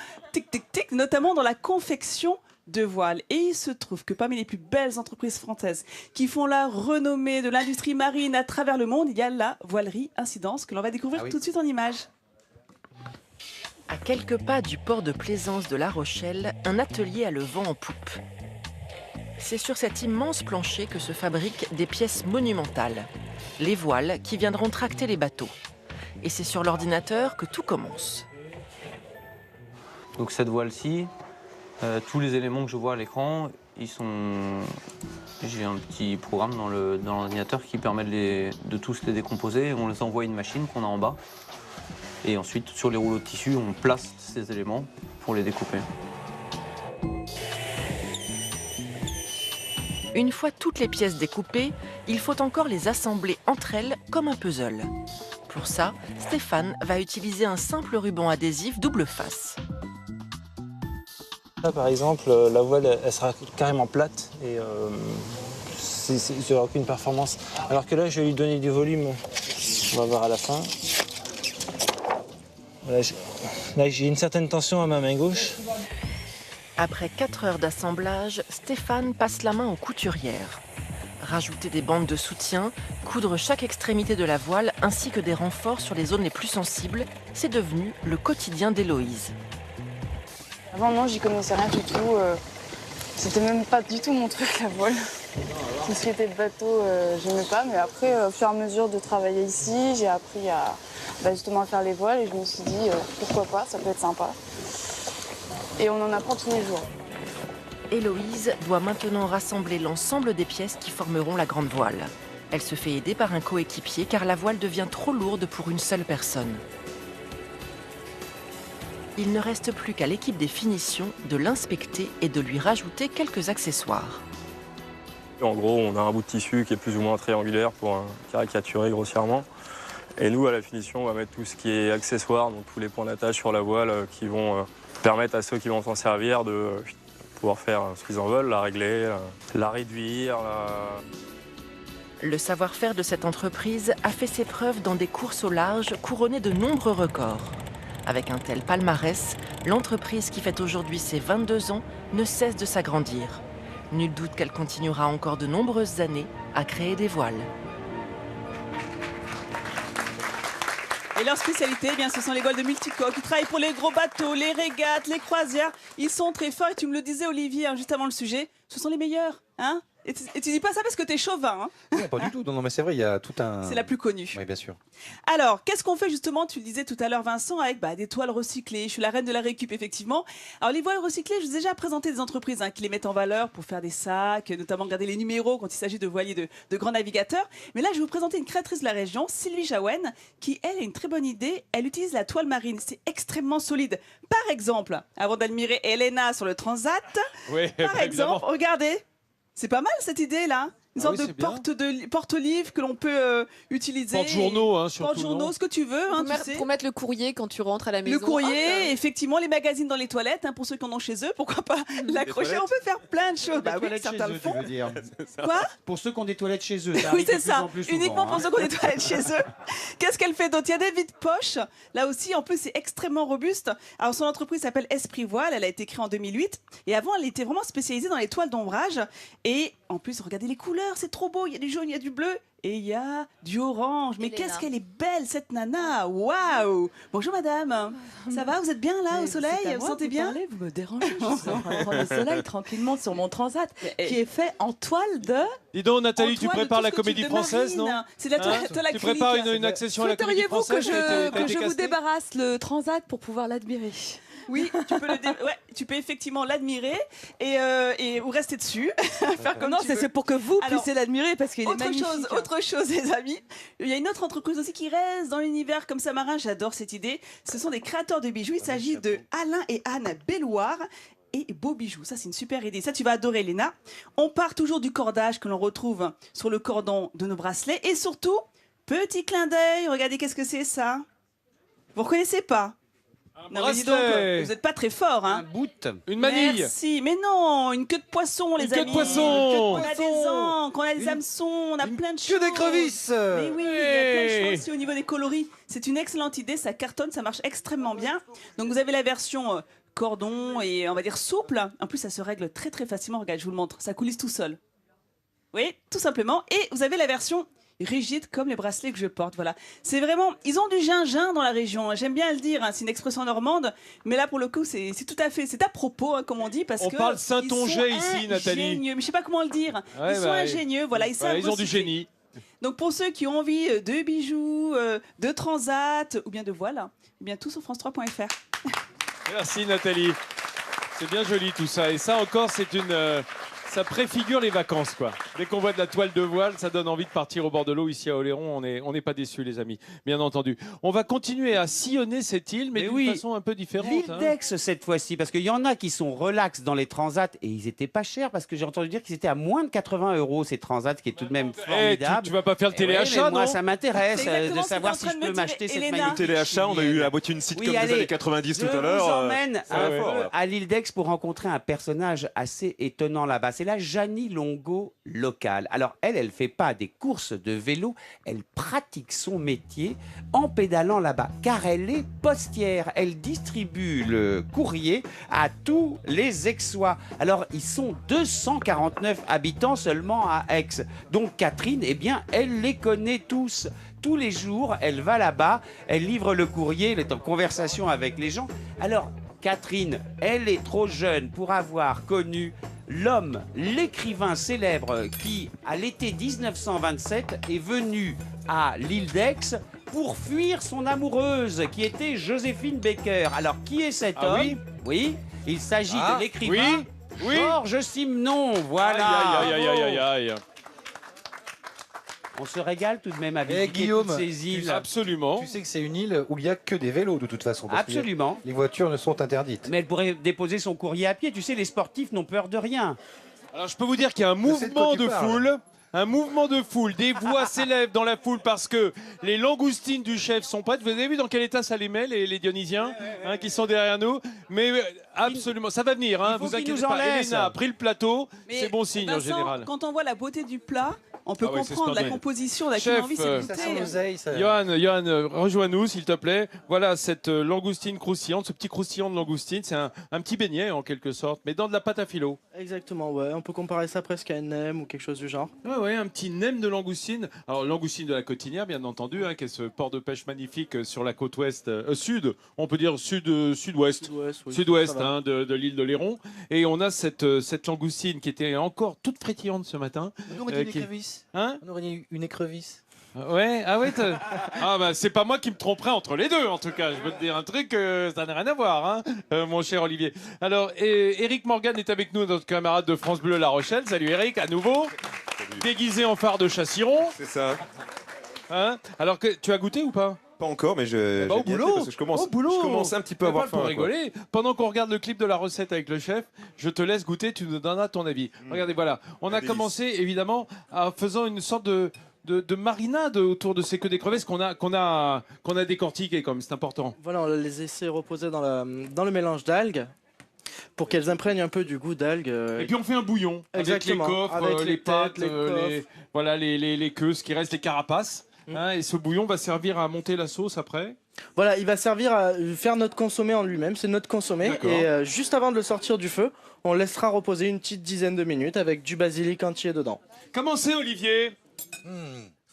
notamment dans la confection de voiles. Et il se trouve que parmi les plus belles entreprises françaises qui font la renommée de l'industrie marine à travers le monde, il y a la voilerie Incidence, que l'on va découvrir tout de suite en images. À quelques pas du port de plaisance de La Rochelle, un atelier a le vent en poupe. C'est sur cet immense plancher que se fabriquent des pièces monumentales, les voiles qui viendront tracter les bateaux. Et c'est sur l'ordinateur que tout commence. Donc cette voile-ci, tous les éléments que je vois à l'écran, j'ai un petit programme dans l'ordinateur qui permet de tous les décomposer. On les envoie à une machine qu'on a en bas. Et ensuite, sur les rouleaux de tissu, on place ces éléments pour les découper. Une fois toutes les pièces découpées, il faut encore les assembler entre elles comme un puzzle. Pour ça, Stéphane va utiliser un simple ruban adhésif double face. Là, par exemple, la voile, elle sera carrément plate et il n'y aura aucune performance. Alors que là, je vais lui donner du volume. On va voir à la fin. Là, j'ai une certaine tension à ma main gauche. Après 4 heures d'assemblage, Stéphane passe la main aux couturières. Rajouter des bandes de soutien, coudre chaque extrémité de la voile ainsi que des renforts sur les zones les plus sensibles, c'est devenu le quotidien d'Héloïse. Avant, non, j'y connaissais rien du tout. C'était même pas du tout mon truc, la voile. Tout ce qui était bateau, j'aimais pas. Mais après, au fur et à mesure de travailler ici, j'ai appris à justement à faire les voiles et je me suis dit pourquoi pas, ça peut être sympa. Et on en apprend tous les jours. Héloïse doit maintenant rassembler l'ensemble des pièces qui formeront la grande voile. Elle se fait aider par un coéquipier car la voile devient trop lourde pour une seule personne. Il ne reste plus qu'à l'équipe des finitions de l'inspecter et de lui rajouter quelques accessoires. En gros, on a un bout de tissu qui est plus ou moins triangulaire pour caricaturer grossièrement. Et nous, à la finition, on va mettre tout ce qui est accessoire, donc tous les points d'attache sur la voile qui vont permettre à ceux qui vont s'en servir de pouvoir faire ce qu'ils en veulent, la régler, la réduire. Le savoir-faire de cette entreprise a fait ses preuves dans des courses au large couronnées de nombreux records. Avec un tel palmarès, l'entreprise qui fête aujourd'hui ses 22 ans ne cesse de s'agrandir. Nul doute qu'elle continuera encore de nombreuses années à créer des voiles. Et leur spécialité, eh bien, ce sont les voiles de multicoques. Ils travaillent pour les gros bateaux, les régates, les croisières. Ils sont très forts. Et tu me le disais, Olivier, juste avant le sujet, ce sont les meilleurs. Hein, et tu dis pas ça parce que t'es chauvin. Hein. Non, pas du tout. Non, mais c'est vrai, il y a tout un... C'est la plus connue. Oui, bien sûr. Alors, qu'est-ce qu'on fait justement, tu le disais tout à l'heure, Vincent, avec des toiles recyclées. Je suis la reine de la récup, effectivement. Alors, les voiles recyclées, je vous ai déjà présenté des entreprises qui les mettent en valeur pour faire des sacs, notamment garder les numéros quand il s'agit de voiliers de grands navigateurs. Mais là, je vais vous présenter une créatrice de la région, Sylvie Jaouen, qui, elle, a une très bonne idée. Elle utilise la toile marine. C'est extrêmement solide. Par exemple, avant d'admirer Elena sur le Transat, par exemple, regardez. C'est pas mal cette idée-là. Une sorte de porte-livres que l'on peut utiliser. Porte-journaux, hein, surtout. Porte-journaux, ce que tu veux. Hein, tu sais. Pour mettre le courrier quand tu rentres à la maison. Le courrier, effectivement, les magazines dans les toilettes, pour ceux qui en ont chez eux, pourquoi pas l'accrocher. On peut faire plein de choses. Bah oui, certains le font. Quoi? Pour ceux qui ont des toilettes chez eux. Oui, c'est ça. Uniquement pour ceux qui ont des toilettes chez eux. Qu'est-ce qu'elle fait d'autre? Il y a des vides-poches. Là aussi, en plus, c'est extrêmement robuste. Alors, son entreprise s'appelle Esprit Voile. Elle a été créée en 2008. Et avant, elle était vraiment spécialisée dans les toiles d'ombrage. Et en plus, regardez les couleurs, c'est trop beau. Il y a du jaune, il y a du bleu et il y a du orange. Mais qu'est-ce qu'elle est belle, cette nana! Waouh! Bonjour madame. Ça va? Vous êtes bien là au soleil? Vous sentez bien? Vous me dérangez. Je suis en train de prendre le soleil tranquillement sur mon transat qui est fait en toile de. Dis donc, Nathalie, tu prépares la Comédie Française, non? C'est de la toile acrylique. Tu prépares une accession à la Comédie Française? Que je vous débarrasse le transat pour pouvoir l'admirer. Oui, tu peux effectivement l'admirer et ou rester dessus. Faire comme non, tu veux. c'est pour que vous puissiez l'admirer parce qu'il est magnifique. Autre chose, les amis. Il y a une autre entreprise aussi qui reste dans l'univers comme ça marin. J'adore cette idée. Ce sont des créateurs de bijoux. Il s'agit de Alain et Anne Belloir. Et Beaux Bijoux, ça c'est une super idée. Ça tu vas adorer, Léna. On part toujours du cordage que l'on retrouve sur le cordon de nos bracelets. Et surtout, petit clin d'œil, regardez qu'est-ce que c'est ça. Vous reconnaissez pas? Non, mais dis donc, vous n'êtes pas très fort, hein. Un bout. Une manille. Merci, mais non, une queue de poisson, les Une queue amis. de poisson. On a des ancres, on a des hameçons, on a plein de choses. Queue d'écrevisse. Mais oui, il y a plein de choses aussi au niveau des coloris. C'est une excellente idée, ça cartonne, ça marche extrêmement bien. Donc vous avez la version cordon et on va dire souple. En plus, ça se règle très très facilement. Regarde, je vous le montre, ça coulisse tout seul. Oui, tout simplement. Et vous avez la version rigide comme les bracelets que je porte, voilà. C'est vraiment, ils ont du gingin dans la région, j'aime bien le dire, hein, c'est une expression normande, mais là pour le coup c'est tout à fait, c'est à propos, hein, comme on dit, parce on que parle Saint-Onget ici, Nathalie. Ingénieux, mais je sais pas comment le dire, ils sont ingénieux, voilà, ils savent ils ont du génie. Donc pour ceux qui ont envie de bijoux, de transat ou bien de voile, eh bien tout sur France3.fr. Merci Nathalie, c'est bien joli tout ça, et ça encore c'est une... ça préfigure les vacances, quoi. Dès qu'on voit de la toile de voile, ça donne envie de partir au bord de l'eau ici à Oléron. On n'est pas déçus, les amis, bien entendu. On va continuer à sillonner cette île, mais d'une façon un peu différente. L'île d'Aix cette fois-ci, parce qu'il y en a qui sont relax dans les transats et ils n'étaient pas chers, parce que j'ai entendu dire qu'ils étaient à moins de 80 € ces transats, ce qui est tout de même formidable. Tu vas pas faire le téléachat, moi, non? ça m'intéresse de savoir si je peux m'acheter cette magnifique. Le téléachat, on a eu la moitié une sitcom des années 90 tout à l'heure. Je vous emmène à l'île d'Aix pour rencontrer un personnage assez étonnant là-bas. C'est la Janie Longo locale. Alors elle fait pas des courses de vélo, elle pratique son métier en pédalant là-bas, car elle est postière. Elle distribue le courrier à tous les Aixois. Alors ils sont 249 habitants seulement à Aix. Donc Catherine, eh bien, elle les connaît tous. Tous les jours, elle va là-bas, elle livre le courrier, elle est en conversation avec les gens. Alors Catherine, elle est trop jeune pour avoir connu l'homme, l'écrivain célèbre qui, à l'été 1927, est venu à l'île d'Aix pour fuir son amoureuse, qui était Joséphine Baker. Alors, qui est cet homme? Oui, il s'agit de l'écrivain Georges Simenon. Voilà. Aïe. On se régale tout de même à visiter Guillaume, toutes ces îles. Absolument. Tu sais que c'est une île où il n'y a que des vélos de toute façon. Parce que Absolument. Les voitures ne sont interdites. Mais elle pourrait déposer son courrier à pied. Tu sais, les sportifs n'ont peur de rien. Alors je peux vous dire qu'il y a un mouvement de foule. Un mouvement de foule, des voix s'élèvent dans la foule parce que les langoustines du chef sont prêtes. Vous avez vu dans quel état ça les met, les Dionysiens, qui sont derrière nous. Mais absolument, ça va venir, hein, vous inquiétez pas. Elena a pris le plateau, c'est bon signe en général. Quand on voit la beauté du plat, on peut comprendre la splendide. composition, la Chef, envie, c'est Johan, rejoins-nous s'il te plaît. Voilà cette langoustine croustillante, ce petit croustillant de langoustine, c'est un petit beignet en quelque sorte, mais dans de la pâte à filo. Exactement, ouais. On peut comparer ça presque à une nem ou quelque chose du genre. Ouais, un petit nem de langoustine. Alors langoustine de la Côtinière, bien entendu, qui est ce port de pêche magnifique sur la côte ouest, sud, on peut dire sud-ouest, sud-ouest de l'île d'Oléron. Et on a cette langoustine qui était encore toute frétillante ce matin. On aurait dit une écrevisse. Hein? On aurait dit une écrevisse. Ouais, c'est pas moi qui me tromperai entre les deux en tout cas. Je veux te dire un truc, ça n'a rien à voir, hein, mon cher Olivier. Alors, Eric Morgan est avec nous, notre camarade de France Bleu La Rochelle. Salut Eric, à nouveau. Salut. Déguisé en phare de Chassiron. C'est ça. Hein? Alors que tu as goûté ou pas? Pas encore, mais je. Au boulot, parce que je commence un petit peu à avoir faim. Pour rigoler. Pendant qu'on regarde le clip de la recette avec le chef, je te laisse goûter, tu nous donneras ton avis. Regardez, voilà. On a commencé évidemment en faisant une sorte de marinade autour de ces queues d'écrevisse qu'on a décortiquées, comme c'est important. Voilà, on les essaie reposer dans le mélange d'algues pour qu'elles imprègnent un peu du goût d'algues. Et puis on fait un bouillon avec les coffres, avec les pattes, les coffres. voilà les queues, ce qui reste, les carapaces. Et ce bouillon va servir à monter la sauce après. Voilà, il va servir à faire notre consommé en lui-même, c'est notre consommé. Et juste avant de le sortir du feu, on laissera reposer une petite dizaine de minutes avec du basilic entier dedans. Comment c'est, Olivier?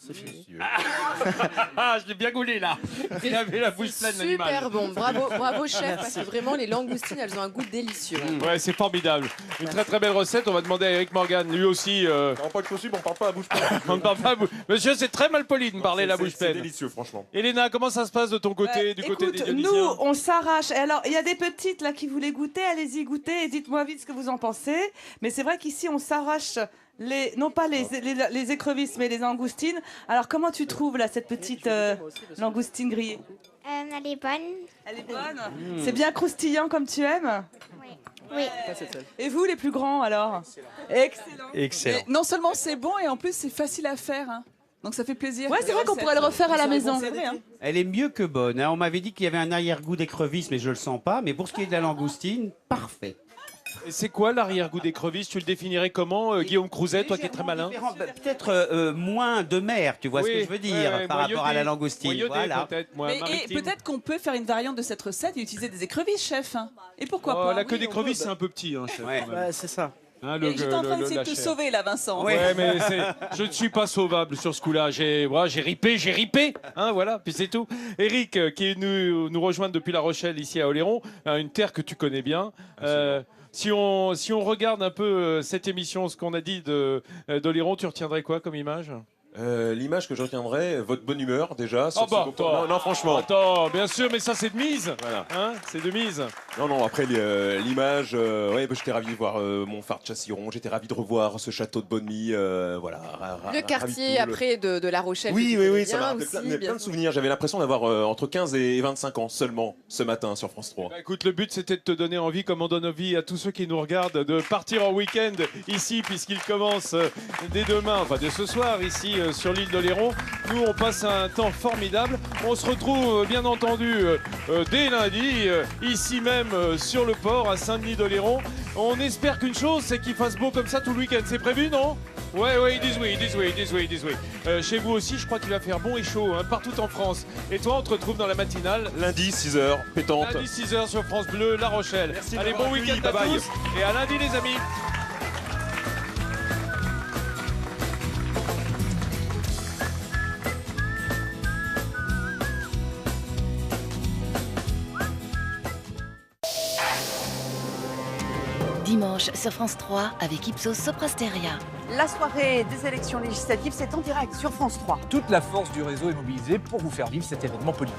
C'est fini. Je l'ai bien goulé là. Il avait la bouche pleine d'animal. Super bon, bravo chef, parce que vraiment les langoustines elles ont un goût délicieux. Ouais, c'est formidable. Une très très belle recette. On va demander à Eric Morgan, lui aussi. On pas de possible, on parle pas à bouche pleine. On ne parle pas à bouche. Monsieur, c'est très mal poli de me parler la bouche pleine. C'est délicieux, franchement. Elena, comment ça se passe de ton côté, du côté des Dionysiens? Nous, on s'arrache. Et alors, il y a des petites là qui voulaient goûter. Allez-y goûter et dites-moi vite ce que vous en pensez. Mais c'est vrai qu'ici, on s'arrache. Non pas les écrevisses, mais les langoustines. Alors, comment tu trouves là cette petite langoustine grillée? Elle est bonne. Elle est bonne. C'est bien croustillant comme tu aimes? Oui. Et vous, les plus grands, alors? Excellent. Mais non seulement c'est bon, et en plus c'est facile à faire. Hein. Donc ça fait plaisir. Ouais, c'est vrai qu'on pourrait le refaire à la maison. C'est vrai, hein. Elle est mieux que bonne. Hein. On m'avait dit qu'il y avait un arrière-goût d'écrevisse, mais je le sens pas. Mais pour ce qui est de la langoustine, parfait. Et c'est quoi l'arrière-goût d'écrevisse? Tu le définirais comment, Guillaume Crouzet, toi qui es très malin? Peut-être moins de mer, tu vois ce que je veux dire, par rapport à la langoustine. Voilà. Peut-être qu'on peut faire une variante de cette recette et utiliser des écrevisses, chef. Hein. Et pourquoi pas? La queue d'écrevisse, c'est un peu petit, hein, chef. Ouais, c'est ça. Hein, J'étais en train d'essayer de te sauver là, Vincent. Ouais, mais je ne suis pas sauvable sur ce coup-là. J'ai ripé, hein, voilà, puis c'est tout. Eric, qui est nous rejoindre depuis La Rochelle, ici à Oléron, une terre que tu connais bien. Si on regarde un peu cette émission, ce qu'on a dit d'Oléron, tu retiendrais quoi comme image? L'image que je retiendrai, votre bonne humeur déjà. Non, franchement. Attends, bien sûr, mais ça c'est de mise. Voilà. Hein, c'est de mise. Non, après l'image, j'étais ravi de voir mon phare de Chassiron, j'étais ravi de revoir ce château de Bonny, voilà. Le quartier après de La Rochelle. Oui, ça m'a rappelé plein de souvenirs. J'avais l'impression d'avoir entre 15 et 25 ans seulement ce matin sur France 3. Bah, écoute, le but c'était de te donner envie, comme on donne envie à tous ceux qui nous regardent, de partir en week-end ici, puisqu'il commence dès demain, enfin dès ce soir ici sur l'île d'Oléron. Nous, on passe un temps formidable. On se retrouve bien entendu dès lundi, ici même sur le port à Saint-Denis d'Oléron. On espère qu'une chose, c'est qu'il fasse beau comme ça tout le week-end. C'est prévu, non? Ouais, ils disent oui. Chez vous aussi, je crois qu'il va faire bon et chaud, hein, partout en France. Et toi, on te retrouve dans la matinale. Lundi, 6h, pétante. Lundi, 6h sur France Bleu, La Rochelle. Merci. Allez, bon week-end à bye. tous. Et à lundi, les amis. Dimanche sur France 3 avec Ipsos Soprasteria. La soirée des élections législatives, c'est en direct sur France 3. Toute la force du réseau est mobilisée pour vous faire vivre cet événement politique.